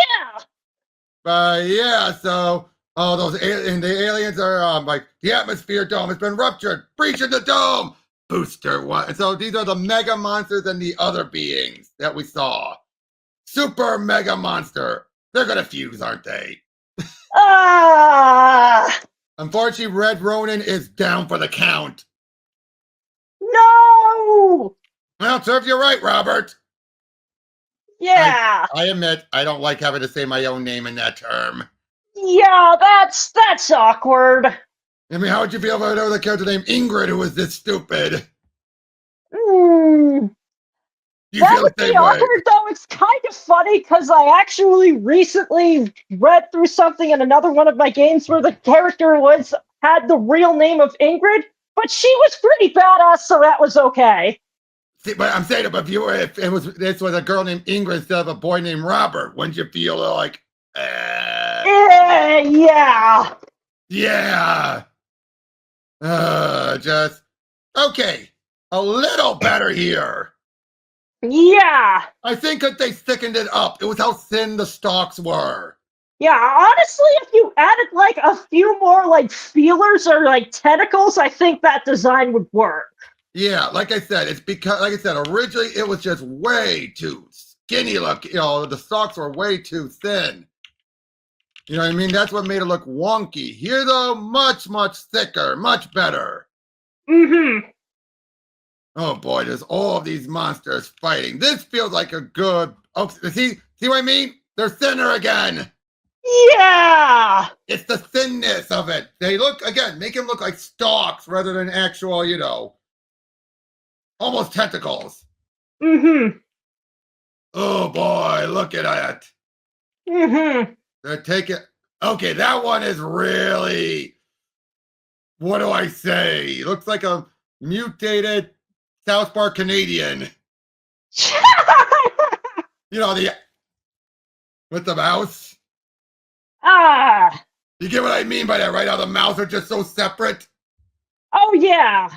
yeah. Yeah, so the aliens are like the atmosphere dome has been ruptured, breaching the dome. Booster 1. And so these are the mega monsters and the other beings that we saw. Super mega monster. They're gonna fuse, aren't they? Unfortunately, Red Ronin is down for the count. No. Well, serves you right, Robert. Yeah. I admit I don't like having to say my own name in that term. Yeah, that's awkward. I mean, how would you feel if I know the character named Ingrid who was this stupid? That would be awkward, though. It's kind of funny because I actually recently read through something in another one of my games where the character had the real name of Ingrid, but she was pretty badass, so that was okay. See, but I'm saying, if this was a girl named Ingrid instead of a boy named Robert, wouldn't you feel like, yeah. Yeah. Just okay. A little better here. Yeah. I think that they thickened it up. It was how thin the stalks were. Yeah, honestly, if you added like a few more like feelers or like tentacles, I think that design would work. Yeah, like I said, it's because, like I said, originally it was just way too skinny look. The stalks were way too thin. You know what I mean? That's what made it look wonky. Here, though, much, much thicker, much better. Mm-hmm. Oh boy, there's all of these monsters fighting. This feels like a good. Oh, see what I mean? They're thinner again. Yeah. It's the thinness of it. They look again, make them look like stalks rather than actual, you know, almost tentacles. Mm-hmm. Oh boy, look at that. Mm-hmm. They're taking. Okay, that one is really. What do I say? Looks like a mutated South Park Canadian. You know, the with the mouse. Ah. You get what I mean by that, right? How the mouths are just so separate. Oh yeah.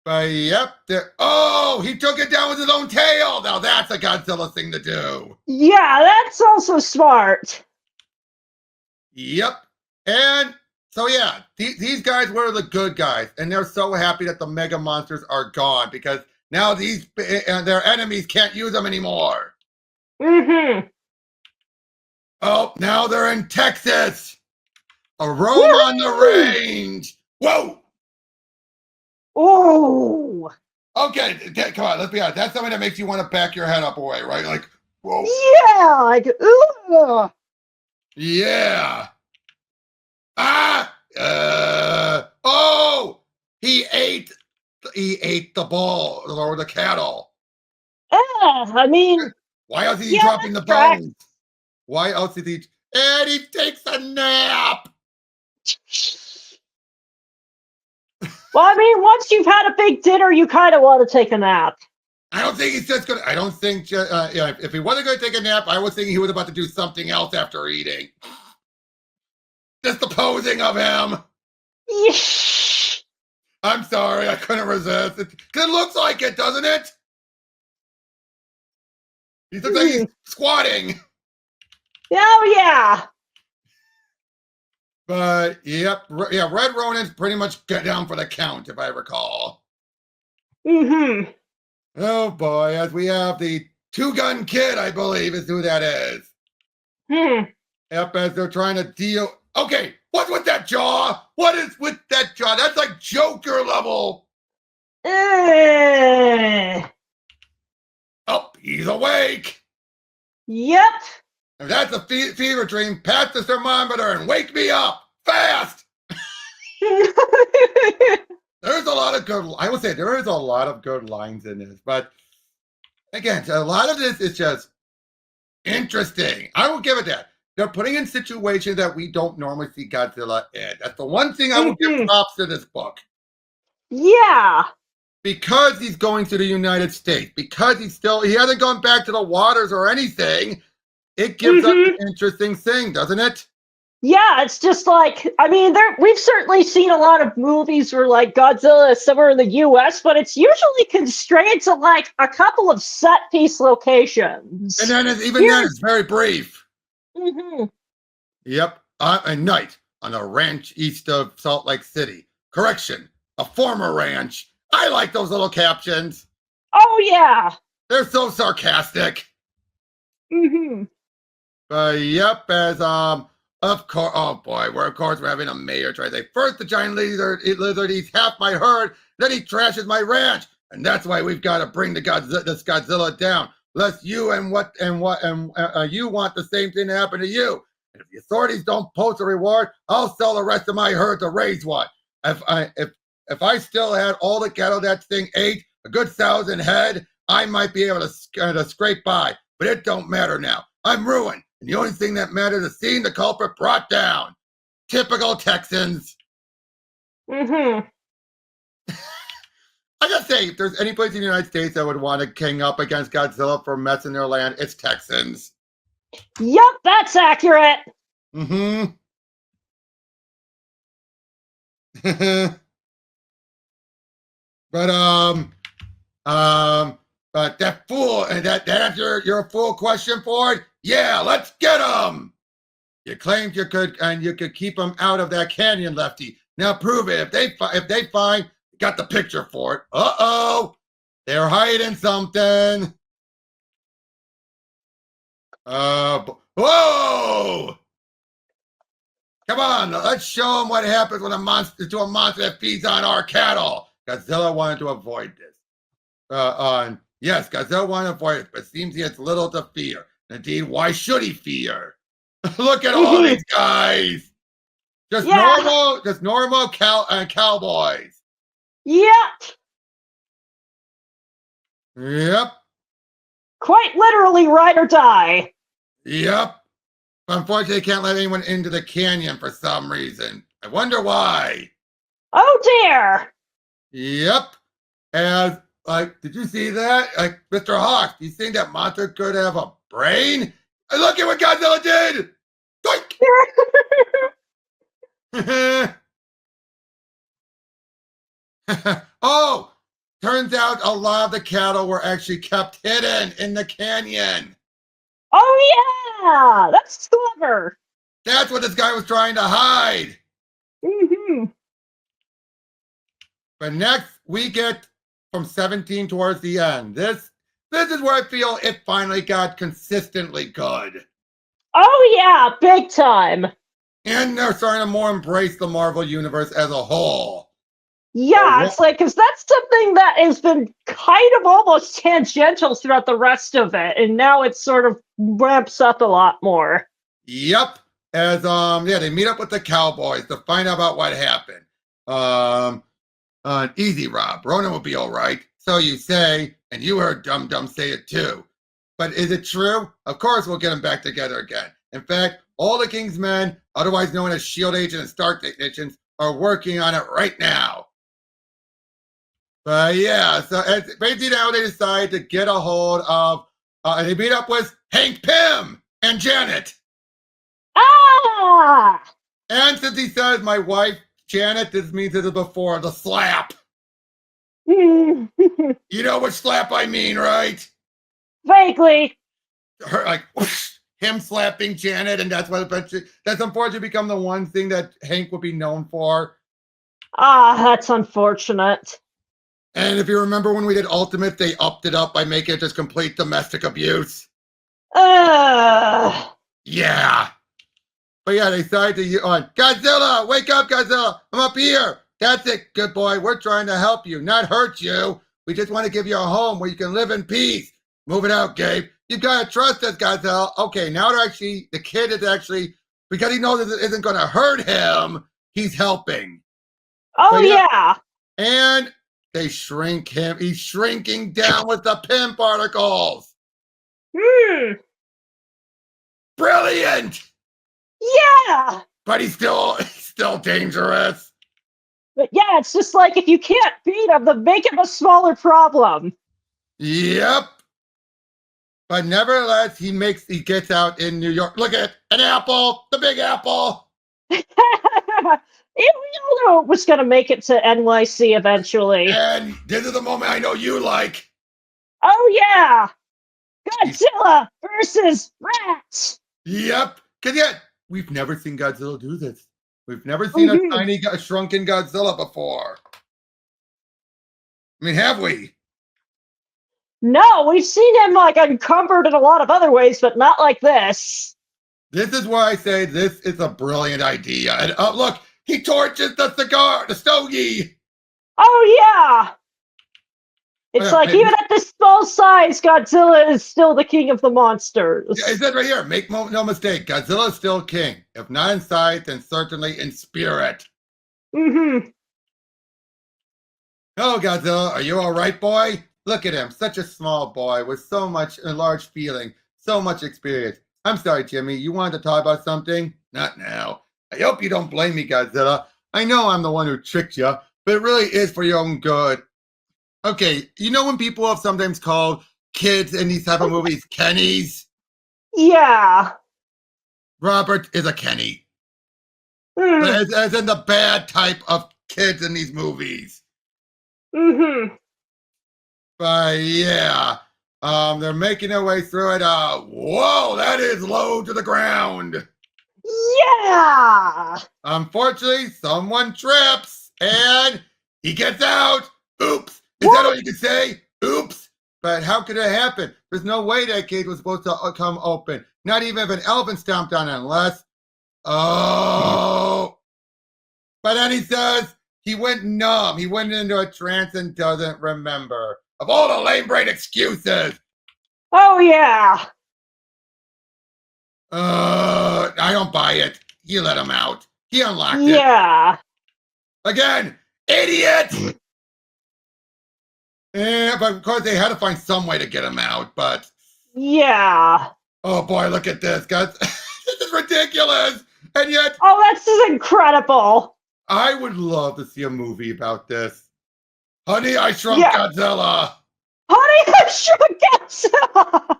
But yep, there. Oh, he took it down with his own tail. Now that's a Godzilla thing to do. Yeah, that's also smart. Yep. And so yeah, these guys were the good guys, and they're so happy that the mega monsters are gone because now their enemies can't use them anymore. Mm-hmm. Oh, now they're in Texas. A roam on the range. Whoa. Oh. Okay, come on, let's be honest. That's something that makes you want to back your head up away, right? Like, whoa. Yeah, like, ugh. Yeah. Ah. Oh, he ate the ball or the cattle. I mean, Why else is he yeah, dropping the that's bones? Why else is he? And he takes a nap. well, I mean, once you've had a big dinner, you kind of want to take a nap. I don't think he's just gonna. I don't think. Yeah, if he wasn't gonna take a nap, I was thinking he was about to do something else after eating. Just the posing of him. Yeesh. I'm sorry, I couldn't resist. It looks like it, doesn't it? He looks like he's squatting. Oh yeah. But yep, yeah, Red Ronin's pretty much got down for the count, if I recall. Mm-hmm. Oh boy, as we have the two-gun kid, I believe is who that is. Yep, as they're trying to deal. Okay, what's with that jaw? What is with that jaw? That's like Joker level. Oh, he's awake. Yep. If that's a fever dream, pass the thermometer and wake me up fast. There's a lot of good. I would say there is a lot of good lines in this, but again, a lot of this is just interesting. I will give it that. They're putting in situations that we don't normally see Godzilla in. That's the one thing I will give props to this book. Yeah. Because he's going to the United States, because he hasn't gone back to the waters or anything, it gives us an interesting thing, doesn't it? Yeah, it's just like, I mean, we've certainly seen a lot of movies where like Godzilla is somewhere in the US, but it's usually constrained to like a couple of set piece locations. And then then it's very brief. Yep, a night on a ranch east of Salt Lake City. Correction, a former ranch. I like those little captions. Oh yeah. They're so sarcastic. Yep, as of course, oh boy, we're having a mayor try to say, first the giant lizard eats half my herd, then he trashes my ranch, and that's why we've got to bring this Godzilla down. Lest you you want the same thing to happen to you. And if the authorities don't post a reward, I'll sell the rest of my herd to raise one. If I still had all the cattle that thing ate, a good 1,000 head, I might be able to scrape by. But it don't matter now. I'm ruined. And the only thing that matters is seeing the culprit brought down. Typical Texans. I gotta say, if there's any place in the United States that would want to king up against Godzilla for messing their land, it's Texans. Yep, that's accurate. But that fool, and that answer your full question for it? Yeah, let's get him. You claimed you could keep him out of that canyon, Lefty. Now prove it. If they find, got the picture for it. Uh-oh, they're hiding something. Whoa! Come on, let's show him what happens when a monster that feeds on our cattle. Godzilla wanted to avoid this. Yes, Godzilla wanted to avoid it, but it seems he has little to fear. Indeed, why should he fear? Look at all these guys. Just normal cowboys. Yep. Yep. Quite literally ride or die. Yep. Unfortunately, they can't let anyone into the canyon for some reason. I wonder why. Oh dear. Yep. As did you see that? Like, Mr. Hawk, do you think that monster could have a brain? Look at what Godzilla did! Oh, turns out a lot of the cattle were actually kept hidden in the canyon. Oh yeah, that's clever. That's what this guy was trying to hide. Mm-hmm. But next, we get from 17 towards the end. This is where I feel it finally got consistently good. Oh yeah, big time. And they're starting to more embrace the Marvel Universe as a whole. Yeah, it's like, because that's something that has been kind of almost tangential throughout the rest of it, and now it sort of ramps up a lot more. Yep. As they meet up with the cowboys to find out about what happened. Easy, Rob. Ronin will be all right. So you say, and you heard Dum Dum say it too. But is it true? Of course we'll get them back together again. In fact, all the King's men, otherwise known as S.H.I.E.L.D. agents and Stark technicians, are working on it right now. But yeah, so basically now they decide to get a hold of, they meet up with Hank Pym and Janet. Ah! And since he says, my wife, Janet, this means this is before the slap. You know which slap I mean, right? Vaguely. Her, like, whoosh, him slapping Janet, and that's unfortunately become the one thing that Hank would be known for. Ah, that's unfortunate. And if you remember when we did Ultimate, they upped it up by making it just complete domestic abuse. Yeah. But yeah, they decided to Godzilla, wake up, Godzilla. I'm up here. That's it, good boy. We're trying to help you, not hurt you. We just want to give you a home where you can live in peace. Move it out, Gabe. You've got to trust us, Godzilla. Okay, now the kid is actually, because he knows this isn't going to hurt him, he's helping. Oh, yeah. And they shrink him. He's shrinking down with the Pym particles. Brilliant. Yeah. But he's still dangerous. But yeah, it's just like, if you can't beat him, then make him a smaller problem. Yep. But nevertheless, he gets out in New York. Look at an apple, the big apple. We all know it was going to make it to NYC eventually. And this is the moment I know you like. Oh, yeah. Godzilla versus rats. Yep. Because yet, we've never seen Godzilla do this. We've never seen a tiny, shrunken Godzilla before. I mean, have we? No, we've seen him like encumbered in a lot of other ways, but not like this. This is why I say this is a brilliant idea. And look, he torches the stogie. Oh, yeah. It's like, even at this small size, Godzilla is still the king of the monsters. Yeah, it says right here, make no mistake, Godzilla is still king. If not in sight, then certainly in spirit. Oh, Godzilla, are you all right, boy? Look at him, such a small boy with so much large feeling, so much experience. I'm sorry, Jimmy, you wanted to talk about something? Not now. I hope you don't blame me, Godzilla. I know I'm the one who tricked you, but it really is for your own good. Okay, you know when people have sometimes called kids in these type of movies Kennys? Yeah. Robert is a Kenny. As in the bad type of kids in these movies. But yeah, they're making their way through it. Whoa, that is low to the ground. Yeah. Unfortunately, someone trips and he gets out. Oops. Is that all you can say? Oops. But how could it happen? There's no way that gate was supposed to come open. Not even if an elephant stomped on it, unless. Oh. But then he says he went numb. He went into a trance and doesn't remember. Of all the lame brain excuses. Oh, yeah. I don't buy it. He let him out. He unlocked it. Yeah. Again, idiot! Yeah, but of course they had to find some way to get him out, but... Yeah. Oh boy, look at this, guys. This is ridiculous! And yet... Oh, this is incredible! I would love to see a movie about this. Honey, I Shrunk Godzilla! Honey, I Shrunk Godzilla!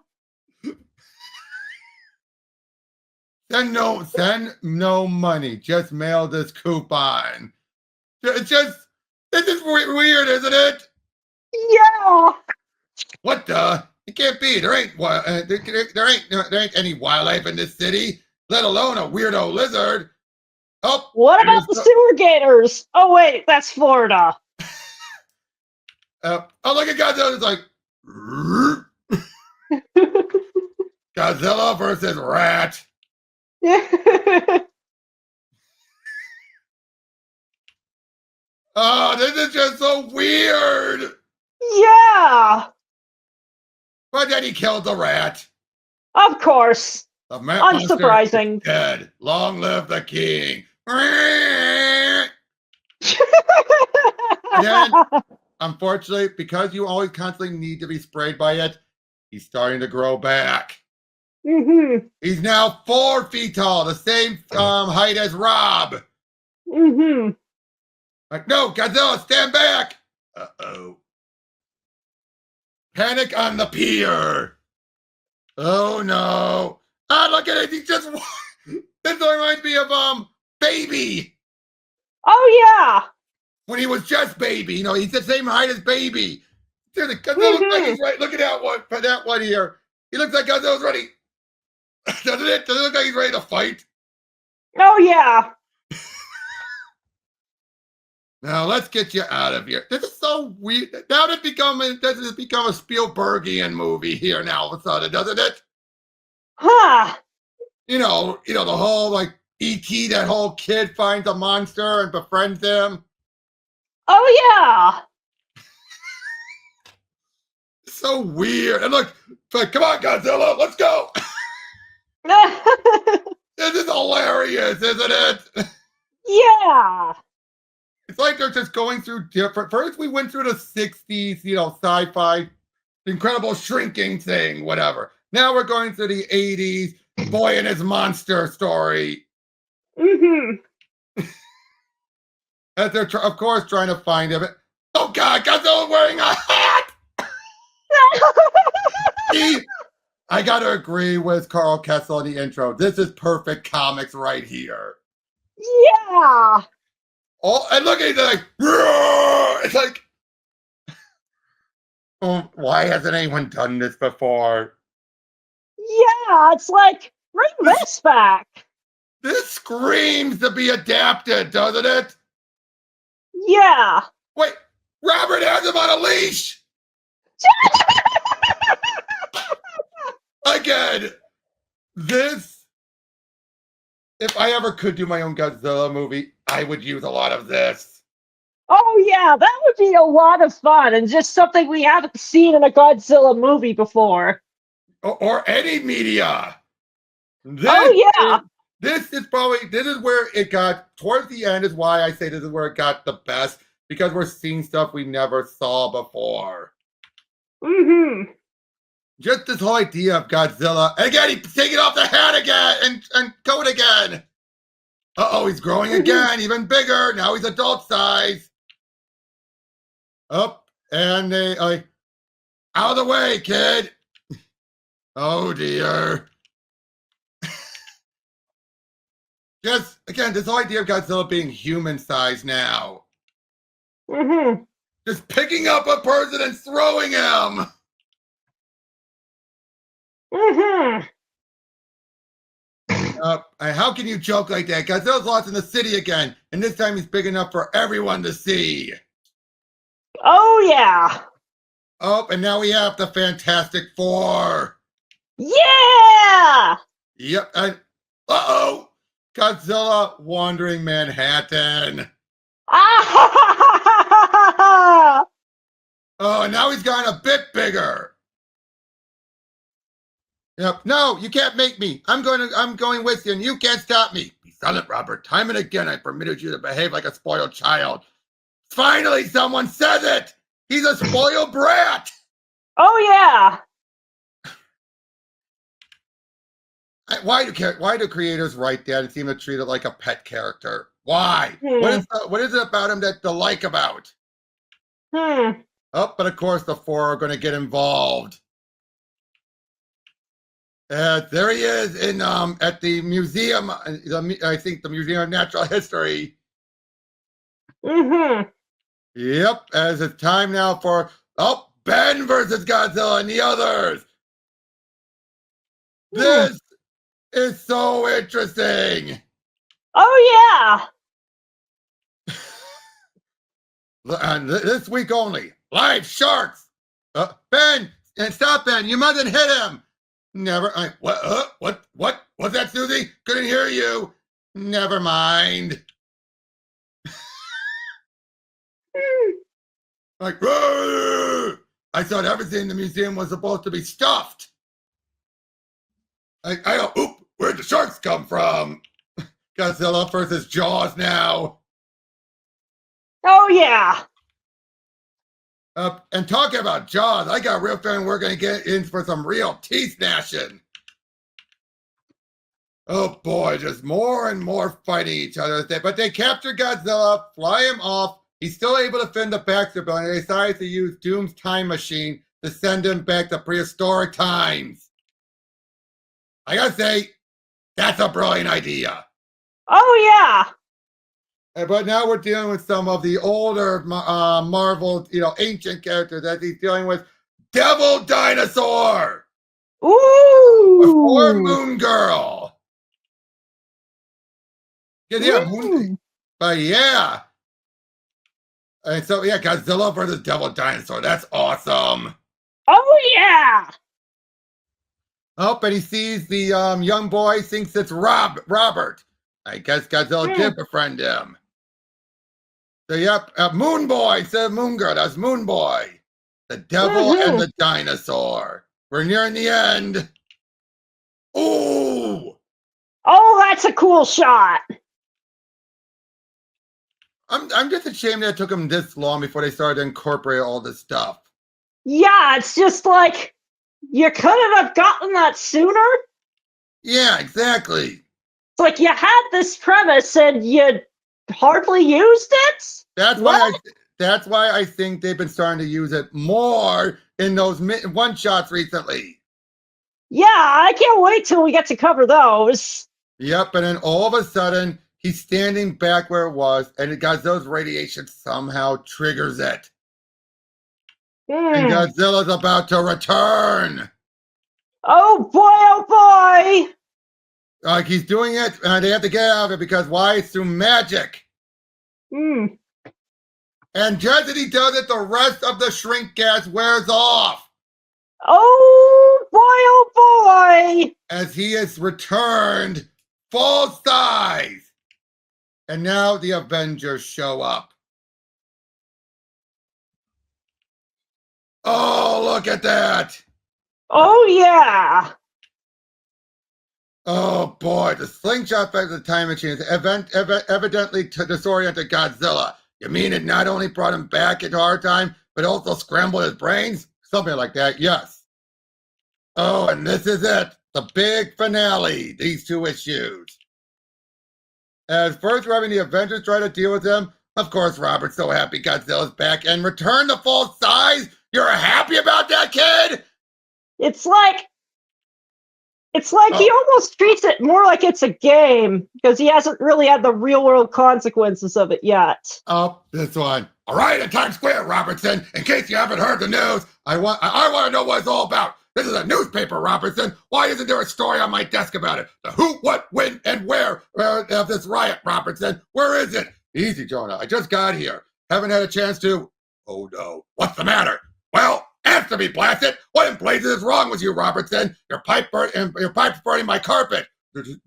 Send no money. Just mail this coupon. It's just... This is weird, isn't it? Yeah! What the? It can't be. There ain't any wildlife in this city, let alone a weirdo lizard. Oh, what about the sewer gators? Oh wait, that's Florida. Oh, look at Godzilla. It's like Godzilla versus rat. Oh, this is just so weird. Yeah. But then he killed the rat. Of course. The unsurprising. Dead. Long live the king. Then, unfortunately, because you always constantly need to be sprayed by it, he's starting to grow back. Mm-hmm. He's now 4 feet tall, the same height as Rob. Mm-hmm. Like, no, Godzilla, stand back. Uh-oh. Panic on the pier. Oh, no. Ah, look at it. He just... This reminds me of, Baby. Oh, yeah. When he was just Baby. You know, he's the same height as Baby. Seriously, Godzilla looks like he's right. Look at that one here. He looks like Godzilla's ready. Doesn't it? Doesn't it look like he's ready to fight? Oh, yeah. Now, let's get you out of here. This is so weird. Now this has become a Spielbergian movie here now all of a sudden, doesn't it? Huh. You know, the whole, like, E.T., that whole kid finds a monster and befriends him. Oh, yeah. So weird. And look, like, come on, Godzilla, let's go. This is hilarious, isn't it? Yeah. It's like they're just going through different... First, we went through the 60s, you know, sci-fi, incredible shrinking thing, whatever. Now we're going through the 80s, boy and his monster story. Mm-hmm. As they're, of course, trying to find him. Oh, God, Godzilla's wearing a hat! I got to agree with Carl Kessel in the intro. This is perfect comics right here. Yeah. Oh, and look at it, like, roar! It's like, oh, why hasn't anyone done this before? Yeah, it's like, bring this back. This screams to be adapted, doesn't it? Yeah. Wait, Robert has him on a leash! Again, this, if I ever could do my own Godzilla movie, I would use a lot of this. Oh, yeah, that would be a lot of fun and just something we haven't seen in a Godzilla movie before. Or any media. Oh, yeah. This is where it got, towards the end is why I say this is where it got the best, because we're seeing stuff we never saw before. Mm-hmm. Just this whole idea of Godzilla. And again, he's taking off the hat again and coat again. Uh-oh, he's growing again, even bigger. Now he's adult size. Up, and they, like, out of the way, kid. Oh, dear. Just, again, this whole idea of Godzilla being human-sized now. Mm-hmm. Just picking up a person and throwing him. Mm-hmm. How can you joke like that? Godzilla's lost in the city again, and this time he's big enough for everyone to see. Oh, yeah. Oh, and now we have the Fantastic Four. Yeah! Yep, and uh-oh! Godzilla wandering Manhattan. Ah! Oh, and now he's gotten a bit bigger. Yep. No, you can't make me. I'm going with you, and you can't stop me. Be silent, Robert. Time and again I permitted you to behave like a spoiled child. Finally, someone says it! He's a spoiled brat! Oh yeah! Why do creators write that and seem to treat it like a pet character? Why? What is it about him that they like about? Oh, but of course the four are going to get involved. There he is in at the museum. I think the Museum of Natural History. Yep. As it's time now for Ben versus Godzilla and the others. This is so interesting. Oh yeah. And this week only, live sharks. Ben, and stop, Ben! You mustn't hit him. Never. What? What's that, Susie? Couldn't hear you. Never mind. Like, I thought everything in the museum was supposed to be stuffed. Where'd the sharks come from? Godzilla versus Jaws now. Oh yeah. And talking about Jaws, I got a real feeling we're going to get in for some real teeth gnashing. Oh boy, just more and more fighting each other. But they capture Godzilla, fly him off. He's still able to fend the Baxter Building. They decided to use Doom's time machine to send him back to prehistoric times. I gotta say, that's a brilliant idea. Oh yeah. But now we're dealing with some of the older Marvel, ancient characters that he's dealing with. Devil Dinosaur! Ooh! Or Moon Girl! Yeah, Moon. But yeah. And so, yeah, Godzilla versus Devil Dinosaur. That's awesome. Oh yeah! Oh, and he sees the young boy, thinks it's Robert. I guess Godzilla did befriend him. So, yep, Moon Boy instead of Moon Girl. That's Moon Boy. The devil and the dinosaur. We're nearing the end. Ooh! Oh, that's a cool shot. I'm just ashamed that it took them this long before they started to incorporate all this stuff. Yeah, it's just like, you couldn't have gotten that sooner? Yeah, exactly. It's like you had this premise and you hardly used it? That's why I think they've been starting to use it more in those one-shots recently. Yeah, I can't wait till we get to cover those. Yep, and then all of a sudden, he's standing back where it was, and Godzilla's radiation somehow triggers it. And Godzilla's about to return. Oh boy, Like, he's doing it, and they have to get out of it because why? It's through magic. And just as he does it, the rest of the shrink gas wears off. Oh boy! As he is returned full size. And now the Avengers show up. Oh, look at that. Oh yeah. Oh boy, the slingshot effect of the time machine is evidently disoriented Godzilla. You mean it not only brought him back into our time, but also scrambled his brains? Something like that, yes. Oh, and this is it. The big finale, these two issues. As first we're having the Avengers try to deal with him, of course Robert's so happy Godzilla's back and returned to full size. You're happy about that, kid? It's like he almost treats it more like it's a game because he hasn't really had the real world consequences of it yet. Oh, this one. All right, in Times Square, Robertson. In case you haven't heard the news, I want to know what it's all about. This is a newspaper, Robertson. Why isn't there a story on my desk about it? The who, what, when, and where of this riot, Robertson. Where is it? Easy, Jonah. I just got here. Haven't had a chance to. Oh no. What's the matter? Well, answer to be blasted? What in blazes is wrong with you, Robertson? Your pipe's burning my carpet.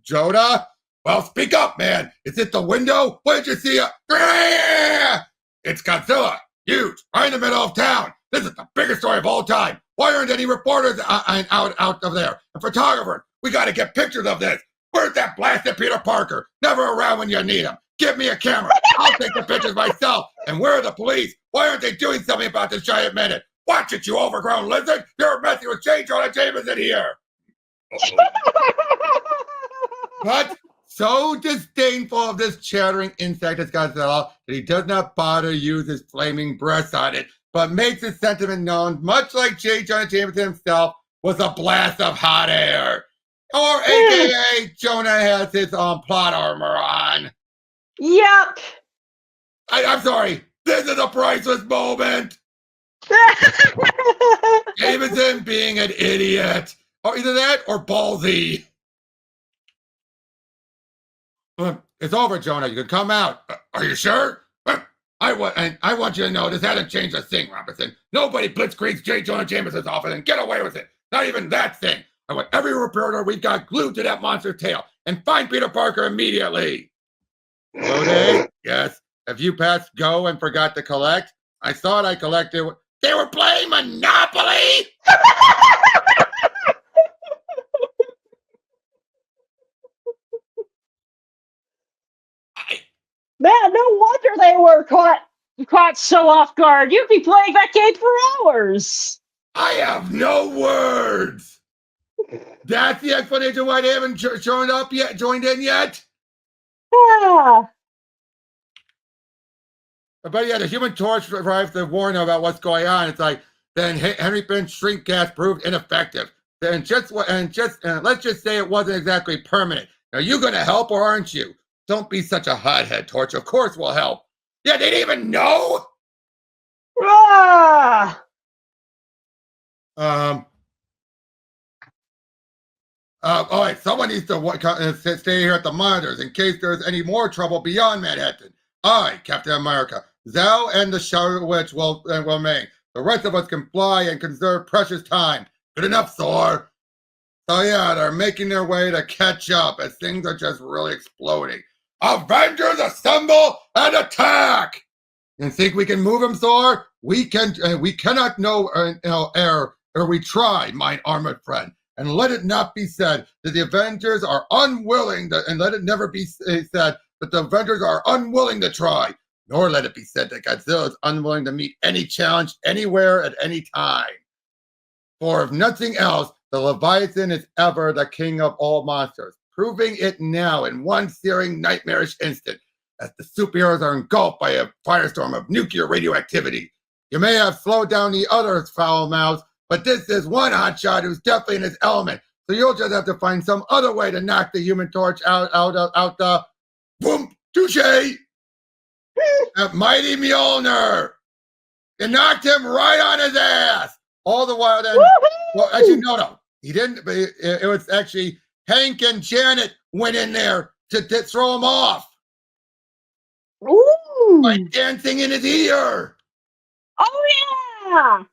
Jonah? Well, speak up, man. Is it the window? What did you see? It's Godzilla. Huge. Right in the middle of town. This is the biggest story of all time. Why aren't any reporters out of there? And photographers. We got to get pictures of this. Where's that blasted Peter Parker? Never around when you need him. Give me a camera. I'll take the pictures myself. And where are the police? Why aren't they doing something about this giant minute? Watch it, you overgrown lizard. You're messing with J. Jonah Jameson here. But so disdainful of this chattering insect as Godzilla that he does not bother to use his flaming breath on it, but makes his sentiment known, much like J. Jonah Jameson himself was a blast of hot air. Or AKA Jonah has his plot armor on. Yep. I'm sorry. This is a priceless moment. Jameson being an idiot. Or either that or ballsy. It's over, Jonah. You can come out. Are you sure? I want you to know this hasn't changed a thing, Robertson. Nobody blitzkriegs J. Jonah Jameson's office and get away with it. Not even that thing. I want every reporter we've got glued to that monster's tail and find Peter Parker immediately. Lode? Yes. Have you passed go and forgot to collect? I thought I collected. They were playing Monopoly? Man, no wonder they were caught so off guard. You'd be playing that game for hours. I have no words. That's the explanation why they haven't joined in yet? Yeah. But yeah, the Human Torch arrives to warn them about what's going on. It's like, then Henry Finn's shrink gas proved ineffective. Then let's just say it wasn't exactly permanent. Are you going to help or aren't you? Don't be such a hothead, Torch. Of course we'll help. Yeah, they didn't even know? Ah! All right, someone needs to stay here at the monitors in case there's any more trouble beyond Manhattan. I, Captain America, thou and the Shadow Witch will remain. The rest of us can fly and conserve precious time. Good enough, Thor. So yeah, they're making their way to catch up as things are just really exploding. Avengers, assemble and attack! You think we can move him, Thor? We cannot err, or we try, mine armored friend. And let it not be said that the Avengers are unwilling, and let it never be said that the Avengers are unwilling to try, nor let it be said that Godzilla is unwilling to meet any challenge anywhere at any time. For if nothing else, the Leviathan is ever the king of all monsters, proving it now in one searing, nightmarish instant, as the superheroes are engulfed by a firestorm of nuclear radioactivity. You may have slowed down the others' foul mouths, but this is one hotshot who's definitely in his element. So you'll just have to find some other way to knock the Human Torch out the boom, touche. That mighty Mjolnir. You knocked him right on his ass. All the while then, well, actually, no. He didn't, but it was actually Hank and Janet went in there to throw him off. Ooh. By dancing in his ear. Oh, yeah.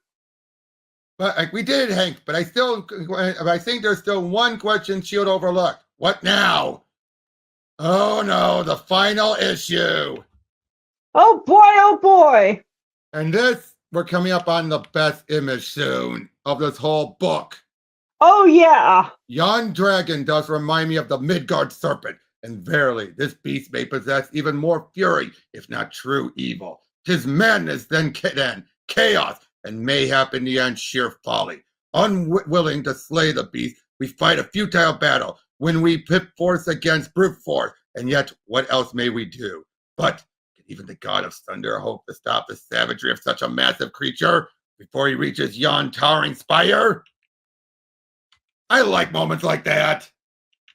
But we did, Hank. But I think there's still one question Shield overlooked. What now? Oh no, the final issue. Oh boy. And we're coming up on the best image soon of this whole book. Oh yeah. Yon dragon does remind me of the Midgard serpent, and verily, this beast may possess even more fury, if not true evil. 'Tis madness, then chaos, and mayhap in the end sheer folly. Unwilling to slay the beast, we fight a futile battle when we pit force against brute force, and yet what else may we do? But can even the god of thunder hope to stop the savagery of such a massive creature before he reaches yon towering spire? I like moments like that.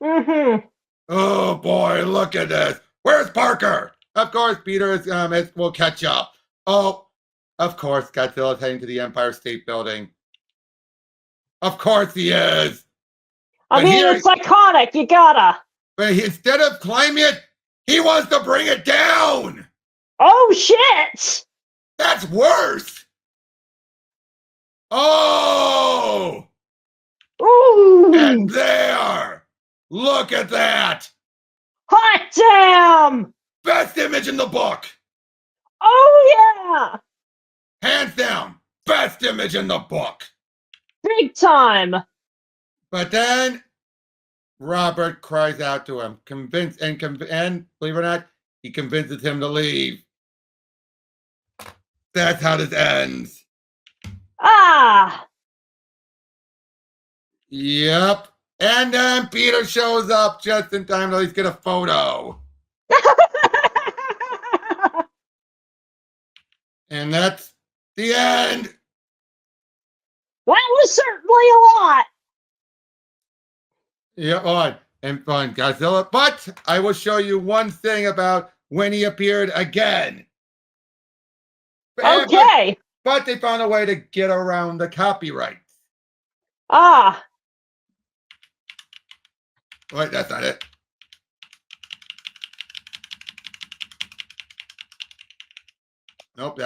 Mm-hmm. Oh boy, look at this. Where's Parker? Of course, Peter will catch up. Oh, of course, Godzilla's heading to the Empire State Building. Of course he is. It's iconic. You gotta. But instead of climbing it, he wants to bring it down. Oh shit! That's worse. Oh, And there! Look at that! Hot damn! Best image in the book! Oh, yeah! Hands down, best image in the book! Big time! But then Robert cries out to him, and believe it or not, he convinces him to leave. That's how this ends. Ah! Yep. And then Peter shows up just in time to at least get a photo. And that's the end. That was certainly a lot. Yeah, on and fun, Godzilla. But I will show you one thing about when he appeared again. Okay. But they found a way to get around the copyrights. Ah. Wait, that's not it. Nope,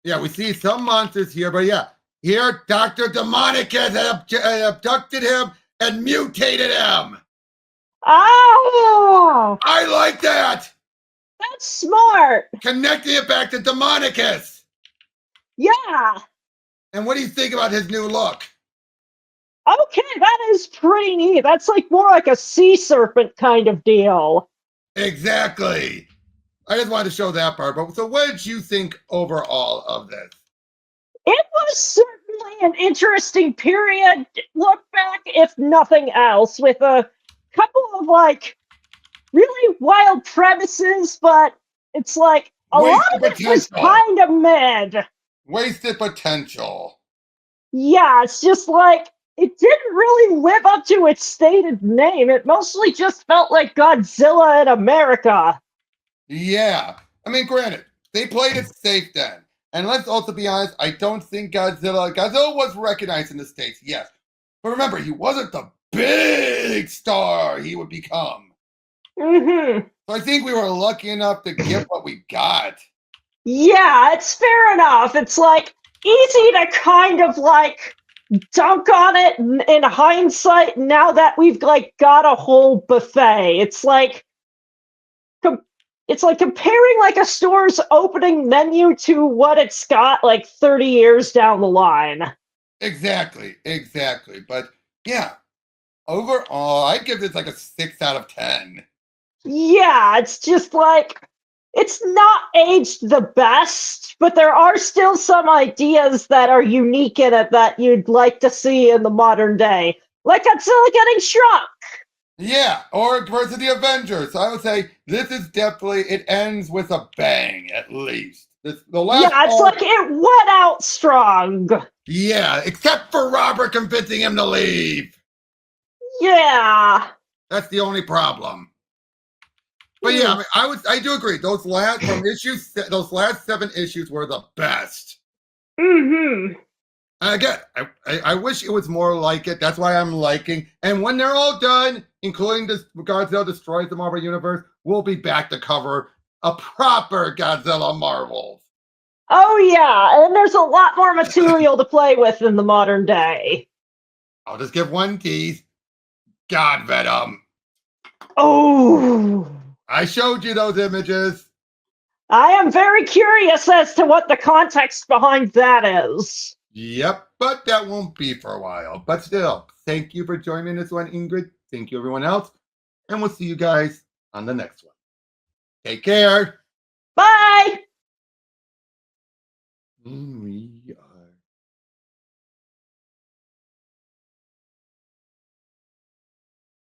yeah, we see some monsters here, but yeah, here Dr. Demonicus had abducted him and mutated him. Oh! I like that. That's smart. Connecting it back to Demonicus. Yeah. And what do you think about his new look? Okay, that is pretty neat. That's like more like a sea serpent kind of deal. Exactly. I just wanted to show that part. But so what did you think overall of this? It was certainly an interesting period look back, if nothing else, with a couple of like really wild premises, but it's like a lot of it was kind of mid. Wasted potential. Yeah, it's just like it didn't really live up to its stated name. It mostly just felt like Godzilla in America. Yeah. I mean, granted, they played it safe then. And let's also be honest, I don't think Godzilla was recognized in the States, yes. But remember, he wasn't the big star he would become. Mm-hmm. So I think we were lucky enough to get what we got. Yeah, it's fair enough. It's like easy to kind of like dunk on it in hindsight now that we've like got a whole buffet. It's like comparing like a store's opening menu to what it's got like 30 years down the line. Exactly. But yeah, overall, I'd give this like a 6 out of 10. Yeah, it's just like it's not aged the best, but there are still some ideas that are unique in it that you'd like to see in the modern day. Like Godzilla getting shrunk. Yeah, or versus the Avengers. So I would say this is definitely, it ends with a bang, at least. The last yeah, it's like it went out strong. Yeah, except for Robert convincing him to leave. Yeah. That's the only problem. But yeah, I mean, I do agree. Those last 7 issues were the best. Mm-hmm. And again, I wish it was more like it. That's why I'm liking. And when they're all done, including this Godzilla Destroys the Marvel Universe, we'll be back to cover a proper Godzilla Marvels. Oh yeah, and there's a lot more material to play with in the modern day. I'll just give one tease. God Venom. Oh. I showed you those images. I am very curious as to what the context behind that is. Yep, but that won't be for a while. But still, thank you for joining this one, Ingrid. Thank you, everyone else. And we'll see you guys on the next one. Take care. Bye. We are.